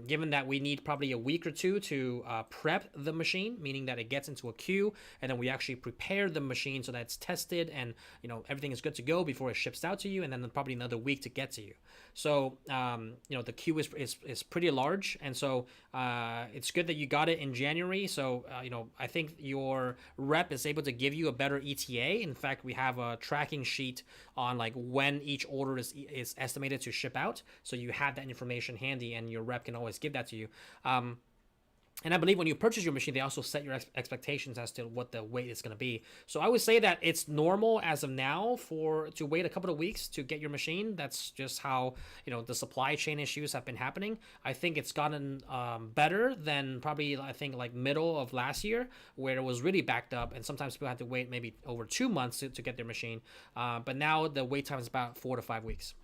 Given that we need probably a week or two to prep the machine, meaning that it gets into a queue, and then we actually prepare the machine so that it's tested and everything is good to go before it ships out to you, and then probably another week to get to you. So the queue is pretty large, and so it's good that you got it in January. So I think your rep is able to give you a better ETA. In fact, we have a tracking sheet on like when each order is estimated to ship out, so you have that information handy, and your rep can always give that to you. And I believe when you purchase your machine, they also set your expectations as to what the weight is going to be. So I would say that it's normal as of now to wait a couple of weeks to get your machine. That's just how the supply chain issues have been happening. I think it's gotten better than probably like middle of last year, where it was really backed up, and sometimes people had to wait maybe over 2 months to get their machine. But now the wait time is about 4 to 5 weeks.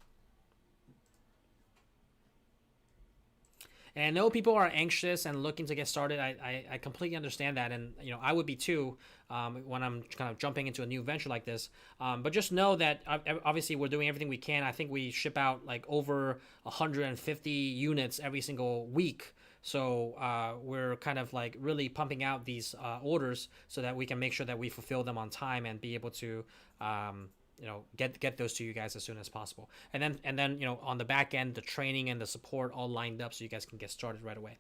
And I know people are anxious and looking to get started. I completely understand that, and I would be too when I'm kind of jumping into a new venture like this. But just know that obviously we're doing everything we can. I think we ship out like over 150 units every single week. So we're kind of like really pumping out these orders so that we can make sure that we fulfill them on time and be able to get those to you guys as soon as possible. And then on the back end, the training and the support all lined up so you guys can get started right away.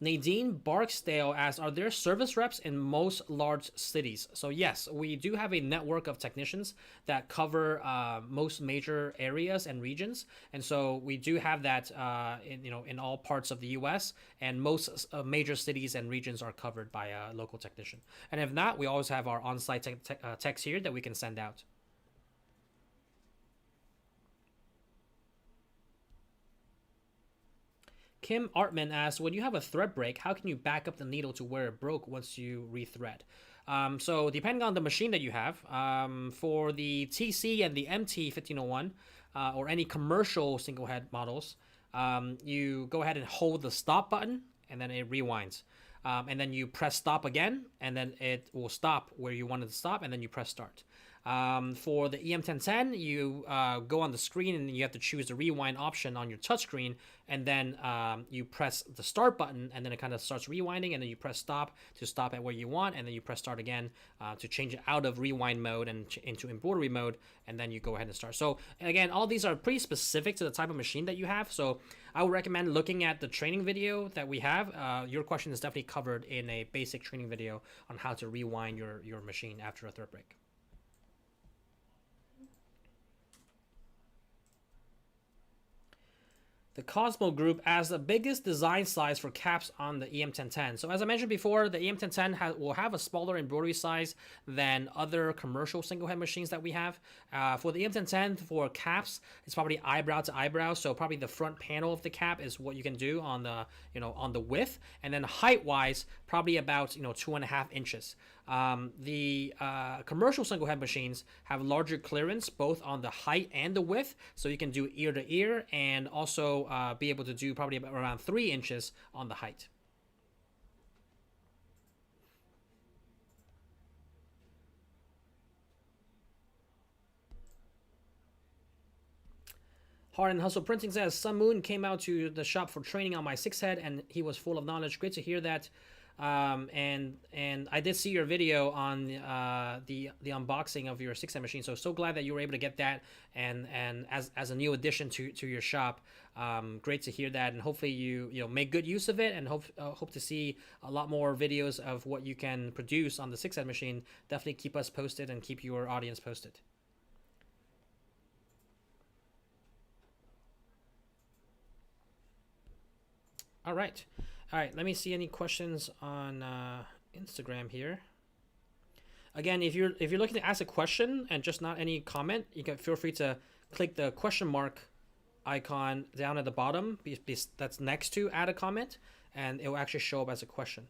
Nadine Barksdale asks, are there service reps in most large cities? So yes, we do have a network of technicians that cover most major areas and regions, and so we do have that in all parts of the U.S. and most major cities and regions are covered by a local technician. And if not, we always have our on-site techs here that we can send out. Kim Artman asks, when you have a thread break, how can you back up the needle to where it broke once you rethread? So depending on the machine that you have, for the TC and the MT 1501 or any commercial single head models, you go ahead and hold the stop button and then it rewinds. And then you press stop again, and then it will stop where you wanted to stop, and then you press start. For the EM1010, you go on the screen and you have to choose the rewind option on your touchscreen, and then you press the start button, and then it kind of starts rewinding, and then you press stop to stop at where you want, and then you press start again to change it out of rewind mode and into embroidery mode, and then you go ahead and start. So again, all these are pretty specific to the type of machine that you have, so I would recommend looking at the training video that we have. Your question is definitely covered in a basic training video on how to rewind your machine after a thread break. the Cosmo Group as the biggest design size for caps on the EM1010. So as I mentioned before, the EM1010 will have a smaller embroidery size than other commercial single head machines that we have. For the EM1010, for caps, it's probably eyebrow to eyebrow. So probably the front panel of the cap is what you can do on the on the width, and then height wise, probably about 2.5 inches. The commercial single head machines have larger clearance both on the height and the width, so you can do ear to ear and also be able to do probably around 3 inches on the height. Hard and Hustle Printing says, Sun Moon came out to the shop for training on my 6-head and he was full of knowledge. Great to hear that. And I did see your video on the unboxing of your 6-head machine, so glad that you were able to get that and as a new addition to your shop. Great to hear that, and hopefully you make good use of it, and hope to see a lot more videos of what you can produce on the 6-head machine. Definitely keep us posted and keep your audience posted. All right. Let me see any questions on Instagram here. Again, if you're looking to ask a question and just not any comment, you can feel free to click the question mark icon down at the bottom that's next to add a comment, and it will actually show up as a question.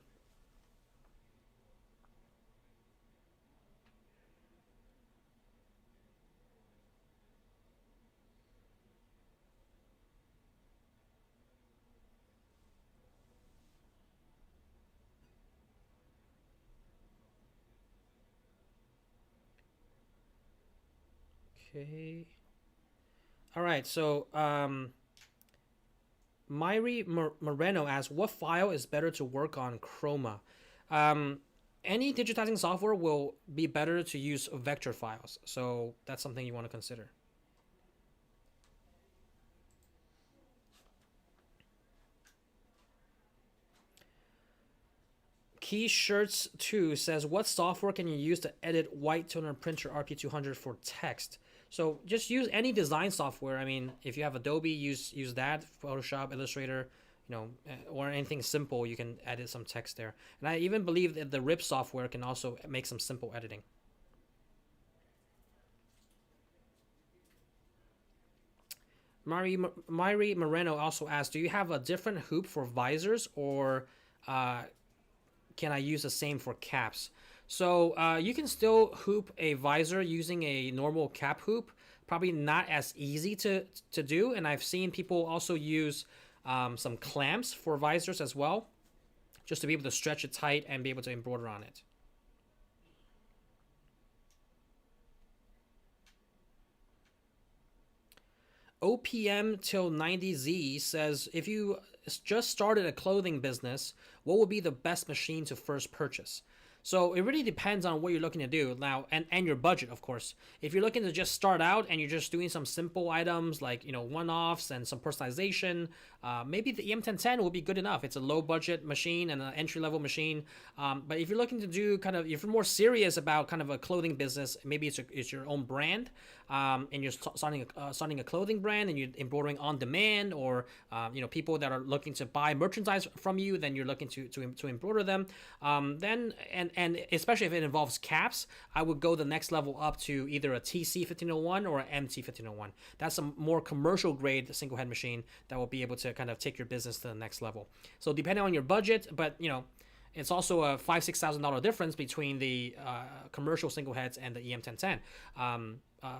Okay. All right. So, Myri Moreno asks, what file is better to work on Chroma? Any digitizing software will be better to use vector files. So that's something you want to consider. Key Shirts 2 says, what software can you use to edit white toner printer RP200 for text? So just use any design software. I mean, if you have Adobe, use that, Photoshop, Illustrator, or anything simple, you can edit some text there. And I even believe that the RIP software can also make some simple editing. Myri Moreno also asked, do you have a different hoop for visors, or can I use the same for caps? So you can still hoop a visor using a normal cap hoop. Probably not as easy to do. And I've seen people also use some clamps for visors as well, just to be able to stretch it tight and be able to embroider on it. OPM till 90Z says, if you just started a clothing business, what would be the best machine to first purchase? So it really depends on what you're looking to do now, and your budget, of course. If you're looking to just start out and you're just doing some simple items like one-offs and some personalization, maybe the EM1010 will be good enough. It's a low budget machine and an entry-level machine. But if you're looking to do if you're more serious about kind of a clothing business, maybe it's your own brand, and you're starting a clothing brand and you're embroidering on demand, or people that are looking to buy merchandise from you, then you're looking to embroider them. Then and especially if it involves caps, I would go the next level up to either a TC1501 or an MT1501. That's a more commercial grade single head machine that will be able to kind of take your business to the next level. So depending on your budget, but it's also a $5,000-$6,000 difference between the commercial single heads and the EM1010.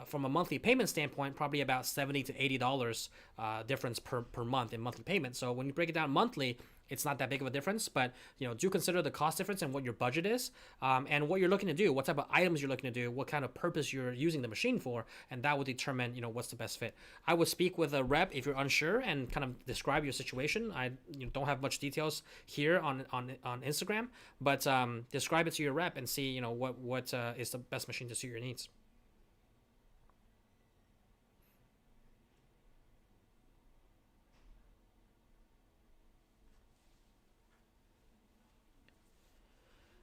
From a monthly payment standpoint, probably about $70 to $80 difference per month in monthly payment. So when you break it down monthly, it's not that big of a difference, but do consider the cost difference and what your budget is, and what you're looking to do, what type of items you're looking to do, what kind of purpose you're using the machine for, and that will determine what's the best fit. I would speak with a rep if you're unsure and kind of describe your situation. I don't have much details here on Instagram, but describe it to your rep and see what is the best machine to suit your needs.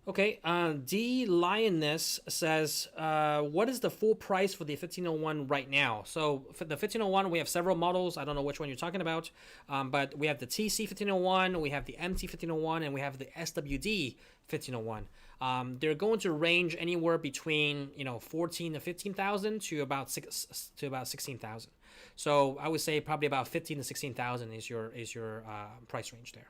Okay, D Lioness says, what is the full price for the 1501 right now? So for the 1501, we have several models. I don't know which one you're talking about, but we have the TC 1501, we have the MT 1501, and we have the SWD 1501. They're going to range anywhere between 14 to 15,000 to about 16,000. So I would say probably about 15 to 16,000 is your price range there.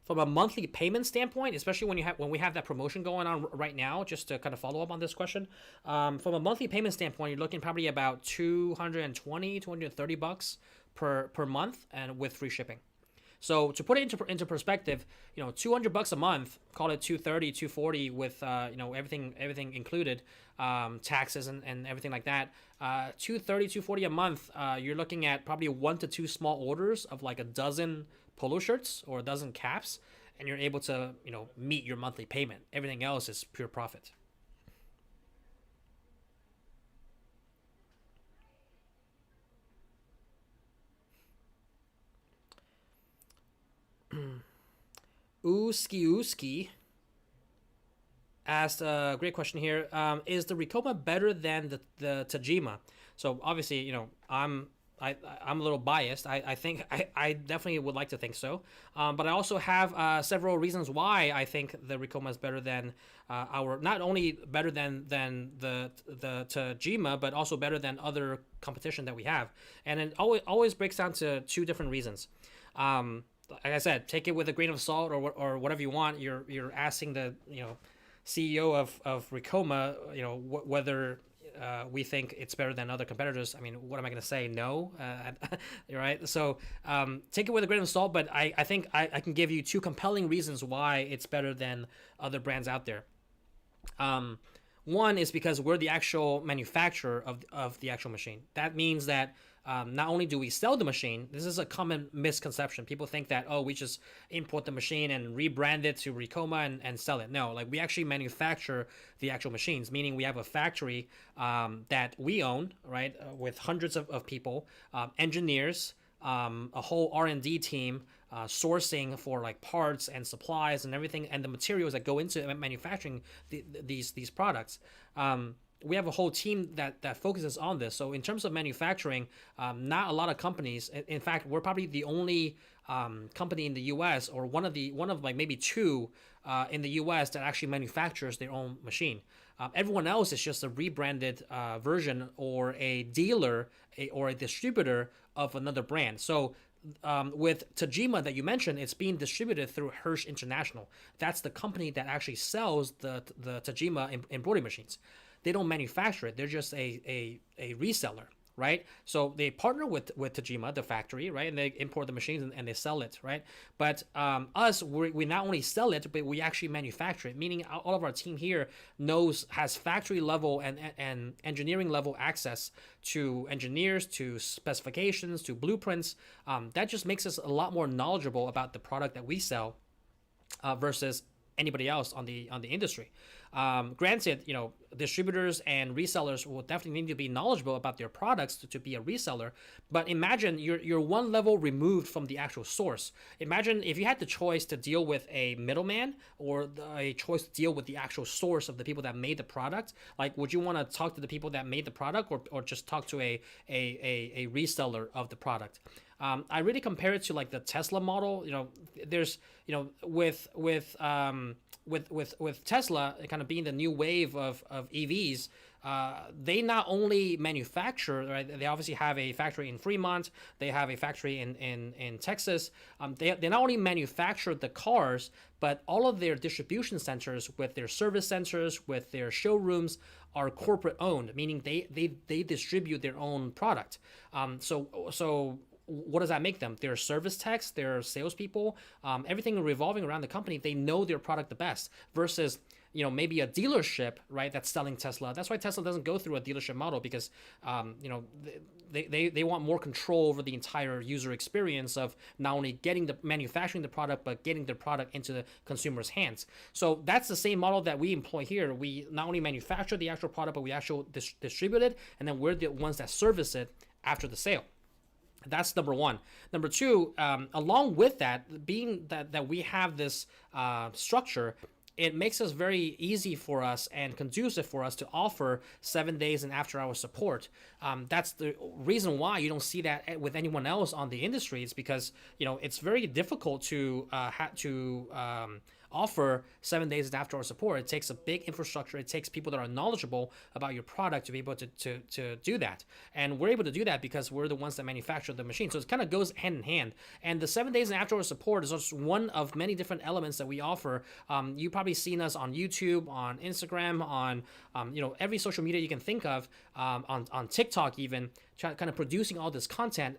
From a monthly payment standpoint, especially when we have that promotion going on right now, just to kind of follow up on this question, from a monthly payment standpoint, you're looking probably about 220, 230 bucks per month, and with free shipping. So to put it into perspective, 200 bucks a month, call it 230, 240 with everything included, taxes and everything like that. 230, 240 a month. You're looking at probably 1 to 2 small orders of like a dozen polo shirts or a dozen caps, and you're able to meet your monthly payment. Everything else is pure profit. Uski asked a great question here. Is the Ricoma better than the Tajima? So obviously, I'm a little biased. I think I definitely would like to think so, but I also have several reasons why I think the Ricoma is better than our, not only better than the Tajima, but also better than other competition that we have. And it always breaks down to two different reasons. Like I said, take it with a grain of salt or whatever you want. You're asking the CEO of Ricoma, whether we think it's better than other competitors. I mean, what am I going to say? No, right? So take it with a grain of salt, but I think I can give you two compelling reasons why it's better than other brands out there. One is because we're the actual manufacturer of the actual machine. That means that not only do we sell the machine, this is a common misconception. People think that, we just import the machine and rebrand it to Ricoma and sell it. No, like we actually manufacture the actual machines, meaning we have a factory that we own, right, with hundreds of people, engineers, a whole R&D team, sourcing for like parts and supplies and everything, and the materials that go into manufacturing these products. We have a whole team that focuses on this. So in terms of manufacturing, not a lot of companies. In fact, we're probably the only company in the U.S. or one of like maybe two in the U.S. that actually manufactures their own machine. Everyone else is just a rebranded version or a dealer or a distributor of another brand. So with Tajima that you mentioned, it's being distributed through Hirsch International. That's the company that actually sells the Tajima embroidery machines. They don't manufacture it. They're just a reseller, right? So they partner with Tajima, the factory, right? And they import the machines and they sell it, right? But us, we not only sell it, but we actually manufacture it, meaning all of our team here has factory level and engineering level access to engineers, to specifications, to blueprints. That just makes us a lot more knowledgeable about the product that we sell versus anybody else on the industry. Granted, distributors and resellers will definitely need to be knowledgeable about their products to be a reseller. But imagine you're one level removed from the actual source. Imagine if you had the choice to deal with a middleman or a choice to deal with the actual source of the people that made the product. Like, would you want to talk to the people that made the product or just talk to a reseller of the product? I really compare it to like the Tesla model. There's with Tesla kind of being the new wave of EVs. They not only manufacture, right? They obviously have a factory in Fremont. They have a factory in Texas. They not only manufacture the cars, but all of their distribution centers with their service centers, with their showrooms, are corporate owned, meaning they distribute their own product. So what does that make them? They're service techs, they're salespeople, everything revolving around the company. They know their product the best versus, maybe a dealership, right, that's selling Tesla. That's why Tesla doesn't go through a dealership model because, they want more control over the entire user experience of not only manufacturing the product, but getting the product into the consumer's hands. So that's the same model that we employ here. We not only manufacture the actual product, but we actually distribute it, and then we're the ones that service it after the sale. That's number one. Number two, along with that, being that we have this structure, it makes us very easy for us and conducive for us to offer 7 days and after hour support. That's the reason why you don't see that with anyone else on the industry. It's because it's very difficult to offer 7 days and after hour support. It takes a big infrastructure. It takes people that are knowledgeable about your product to be able to do that. And we're able to do that because we're the ones that manufacture the machine. So it kind of goes hand in hand. And the 7 days and after hour support is just one of many different elements that we offer. You probably seen us on YouTube, on Instagram, on every social media you can think of, on TikTok even, kind of producing all this content.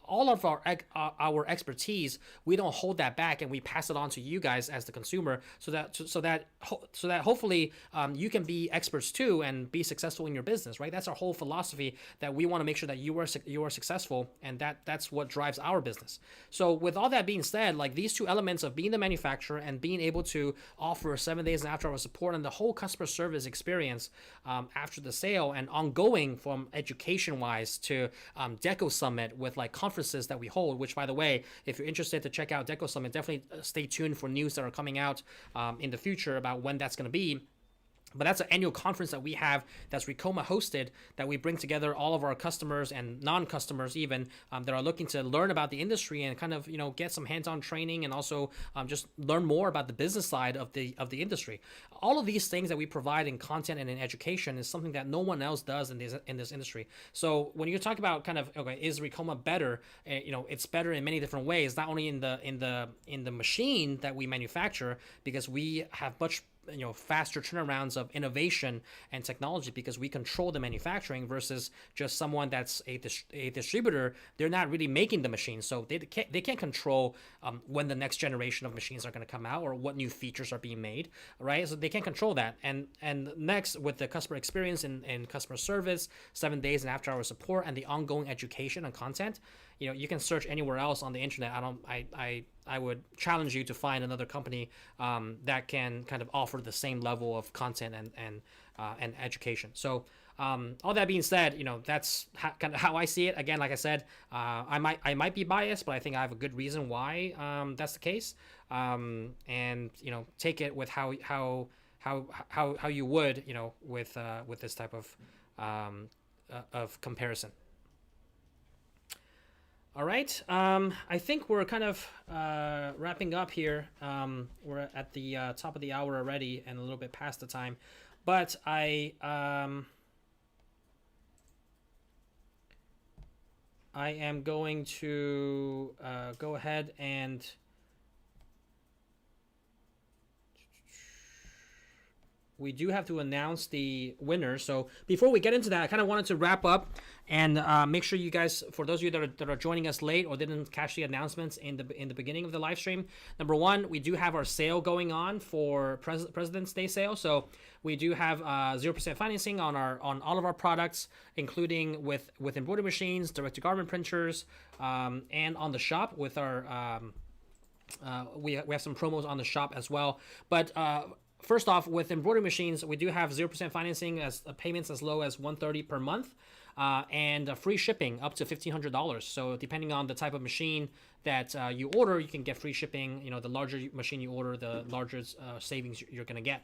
All of our expertise, we don't hold that back, and we pass it on to you guys as the consumer, so that hopefully you can be experts too and be successful in your business, right? That's our whole philosophy, that we want to make sure that you are successful, and that's what drives our business. So with all that being said, like these two elements of being the manufacturer and being able to offer 7 days and after hour support and the whole customer service experience after the sale and ongoing, from education wise to Deco Summit with like conferences that we hold, which by the way, if you're interested to check out Deco Summit, definitely stay tuned for news that are coming out in the future about when that's going to be. But that's an annual conference that we have that's Ricoma hosted, that we bring together all of our customers and non-customers even that are looking to learn about the industry and kind of get some hands-on training, and also just learn more about the business side of the industry. All of these things that we provide in content and in education is something that no one else does in this industry. So when you talk about kind of, okay, is Ricoma better? It's better in many different ways. Not only in the machine that we manufacture, because we have much faster turnarounds of innovation and technology, because we control the manufacturing, versus just someone that's a distributor. They're not really making the machine, so they can't control when the next generation of machines are going to come out or what new features are being made, right? So they can't control that. And next, with the customer experience and customer service, 7 days and after hour support, and the ongoing education and content, you can search anywhere else on the internet. I would challenge you to find another company that can kind of offer the same level of content and education. So all that being said, that's kind of how I see it. Again, like I said, I might be biased, but I think I have a good reason why that's the case. And take it with how you would, with this type of comparison. All right, I think we're kind of wrapping up here. We're at the top of the hour already and a little bit past the time, but I am going to go ahead and we do have to announce the winner. So before we get into that, I kind of wanted to wrap up and make sure you guys, for those of you that are joining us late or didn't catch the announcements in the beginning of the live stream, number one, we do have our sale going on for President's Day sale. So we do have 0% financing on all of our products, including with embroidery machines, direct-to-garment printers, and on the shop with our we have some promos on the shop as well. But first off, with embroidery machines, we do have 0% financing as payments as low as $130 per month, and free shipping up to $1,500. So depending on the type of machine that you order, you can get free shipping. The larger machine you order, the larger savings you're going to get.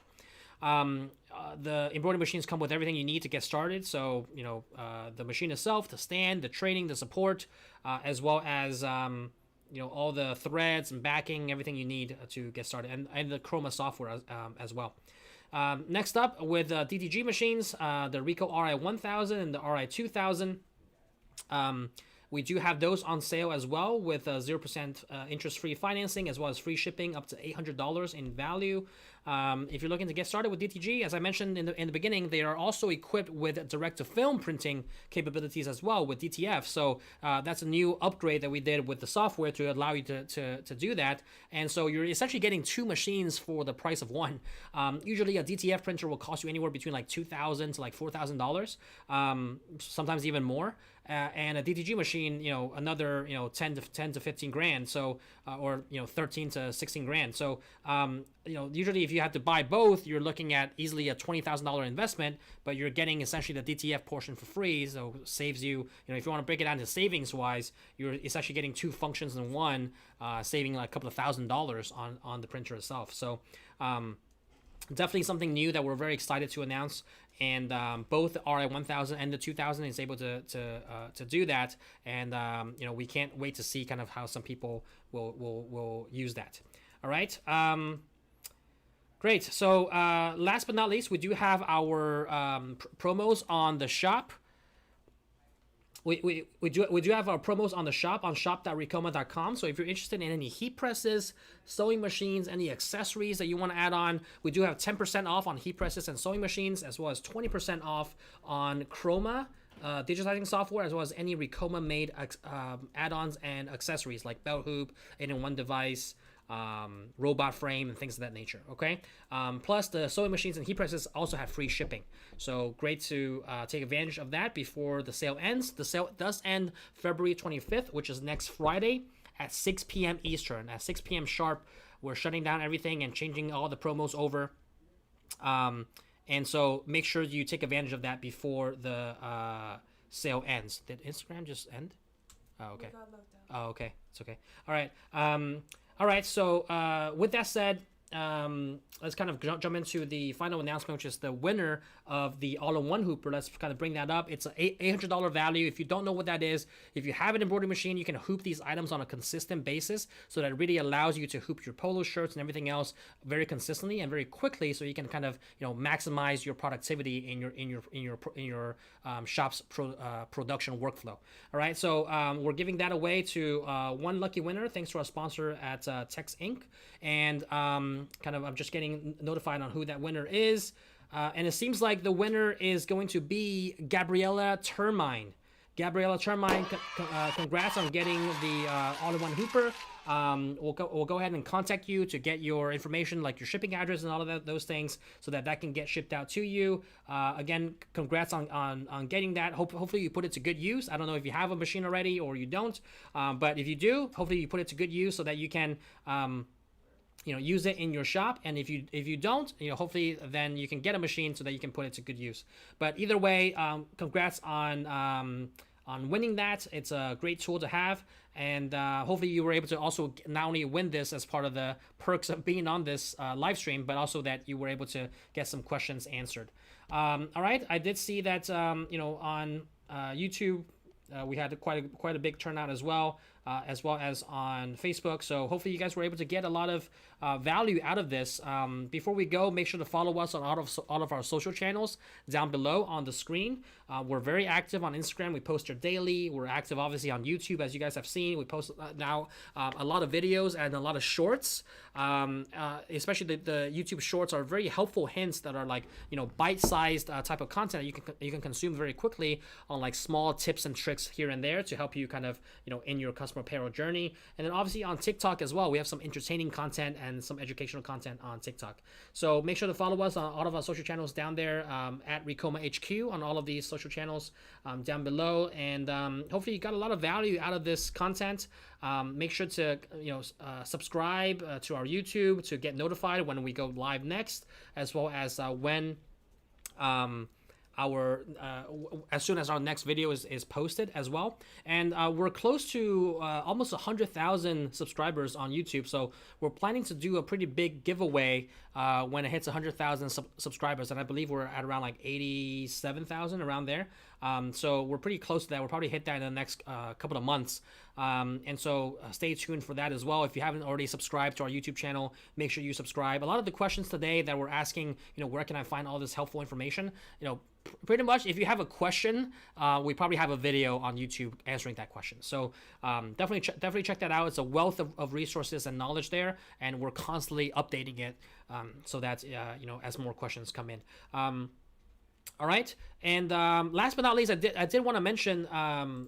The embroidery machines come with everything you need to get started. So the machine itself, the stand, the training, the support, as well as all the threads and backing, everything you need to get started, and the Chroma software as well. Next up, with DTG machines, the Ricoh RI1000 and the RI2000, we do have those on sale as well, with 0% interest-free financing, as well as free shipping up to $800 in value. If you're looking to get started with DTG, as I mentioned in the beginning, they are also equipped with direct-to-film printing capabilities as well with DTF. So that's a new upgrade that we did with the software to allow you to do that. And so you're essentially getting two machines for the price of one. Usually a DTF printer will cost you anywhere between like $2,000 to like $4,000, sometimes even more. And a DTG machine, another 10 to 15 grand. So or 13 to 16 grand. So usually if you have to buy both, you're looking at easily a $20,000 investment, but you're getting essentially the DTF portion for free. So it saves you, if you want to break it down to savings wise, you're essentially getting two functions in one, saving like a couple of $1,000s on the printer itself. So definitely something new that we're very excited to announce. And both RI1000 and the 2000 is able to do that. And we can't wait to see kind of how some people will use that. All right. Great. So last but not least, we do have our promos on the shop. We do have our promos on the shop on shop.ricoma.com. So if you're interested in any heat presses, sewing machines, any accessories that you want to add on, we do have 10% off on heat presses and sewing machines, as well as 20% off on Chroma digitizing software, as well as any Ricoma made add-ons and accessories like belt hoop, 8-in-1 device, robot frame, and things of that nature. Okay. Plus the sewing machines and heat presses also have free shipping. So great to take advantage of that before the sale ends. The sale does end February 25th, which is next Friday at 6 p.m. Eastern. At 6 p.m. sharp, we're shutting down everything and changing all the promos over. And so make sure you take advantage of that before the sale ends. Did Instagram just end? Oh, okay. Oh, okay. It's okay. All right. All right, so with that said, let's kind of jump into the final announcement, which is the winner of the all-in-one hooper. Let's kind of bring that up. It's an $800 value. If you don't know what that is, if you have an embroidery machine, you can hoop these items on a consistent basis, so that it really allows you to hoop your polo shirts and everything else very consistently and very quickly, so you can kind of maximize your productivity in your shop's production workflow. All right, so we're giving that away to one lucky winner, thanks to our sponsor at Tex Inc. And I'm just getting notified on who that winner is. And it seems like the winner is going to be Gabriella Termine. Gabriella Termine, congrats on getting the all-in-one hooper. We'll go ahead and contact you to get your information, like your shipping address and all of those things, so that can get shipped out to you. Again, congrats on getting that. Hopefully you put it to good use. I don't know if you have a machine already or you don't, but if you do, hopefully you put it to good use so that you can use it in your shop. And if you don't, hopefully then you can get a machine so that you can put it to good use. But either way, congrats on winning that. It's a great tool to have, and hopefully you were able to also not only win this as part of the perks of being on this live stream, but also that you were able to get some questions answered. All right, I did see that on YouTube we had quite a big turnout as well as on Facebook. So hopefully you guys were able to get a lot of value out of this. Before we go, make sure to follow us on all of our social channels down below on the screen. We're very active on Instagram. We post here daily. We're active obviously on YouTube, as you guys have seen. We post now a lot of videos and a lot of shorts. Especially the YouTube shorts are very helpful hints that are like bite-sized type of content that you can consume very quickly on like small tips and tricks here and there to help you kind of in your customer apparel journey. And then obviously on TikTok as well, we have some entertaining content and some educational content on TikTok. So make sure to follow us on all of our social channels down there at Ricoma HQ on all of these social channels down below. And hopefully you got a lot of value out of this content. Make sure to subscribe to our YouTube to get notified when we go live next, as well as when as soon as our next video is posted as well. And we're close to almost 100,000 subscribers on YouTube, so we're planning to do a pretty big giveaway when it hits 100,000 subscribers, and I believe we're at around like 87,000 around there. So we're pretty close to that. We'll probably hit that in the next couple of months. And so stay tuned for that as well. If you haven't already subscribed to our YouTube channel, make sure you subscribe. A lot of the questions today that we're asking, where can I find all this helpful information? Pretty much if you have a question, we probably have a video on YouTube answering that question. So definitely check that out. It's a wealth of resources and knowledge there, and we're constantly updating it so that as more questions come in. All right, and last but not least, I did want to mention,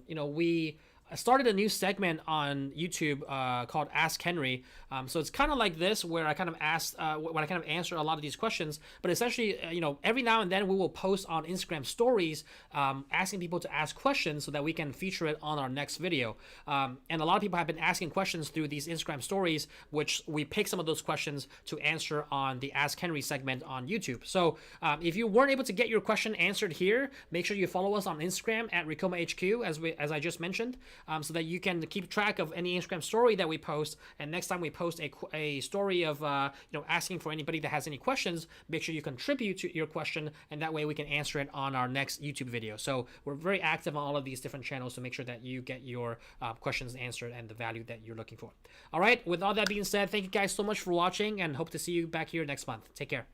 we I started a new segment on YouTube called Ask Henry. So it's kind of like this, where I kind of when I kind of answer a lot of these questions. But essentially, every now and then we will post on Instagram stories asking people to ask questions so that we can feature it on our next video. And a lot of people have been asking questions through these Instagram stories, which we pick some of those questions to answer on the Ask Henry segment on YouTube. So if you weren't able to get your question answered here, make sure you follow us on Instagram at Ricoma HQ, as I just mentioned, so that you can keep track of any Instagram story that we post. And next time we post a story of asking for anybody that has any questions, make sure you contribute to your question, and that way we can answer it on our next YouTube video. So we're very active on all of these different channels to make sure that you get your questions answered and the value that you're looking for. All right, with all that being said, thank you guys so much for watching, and hope to see you back here next month. Take care.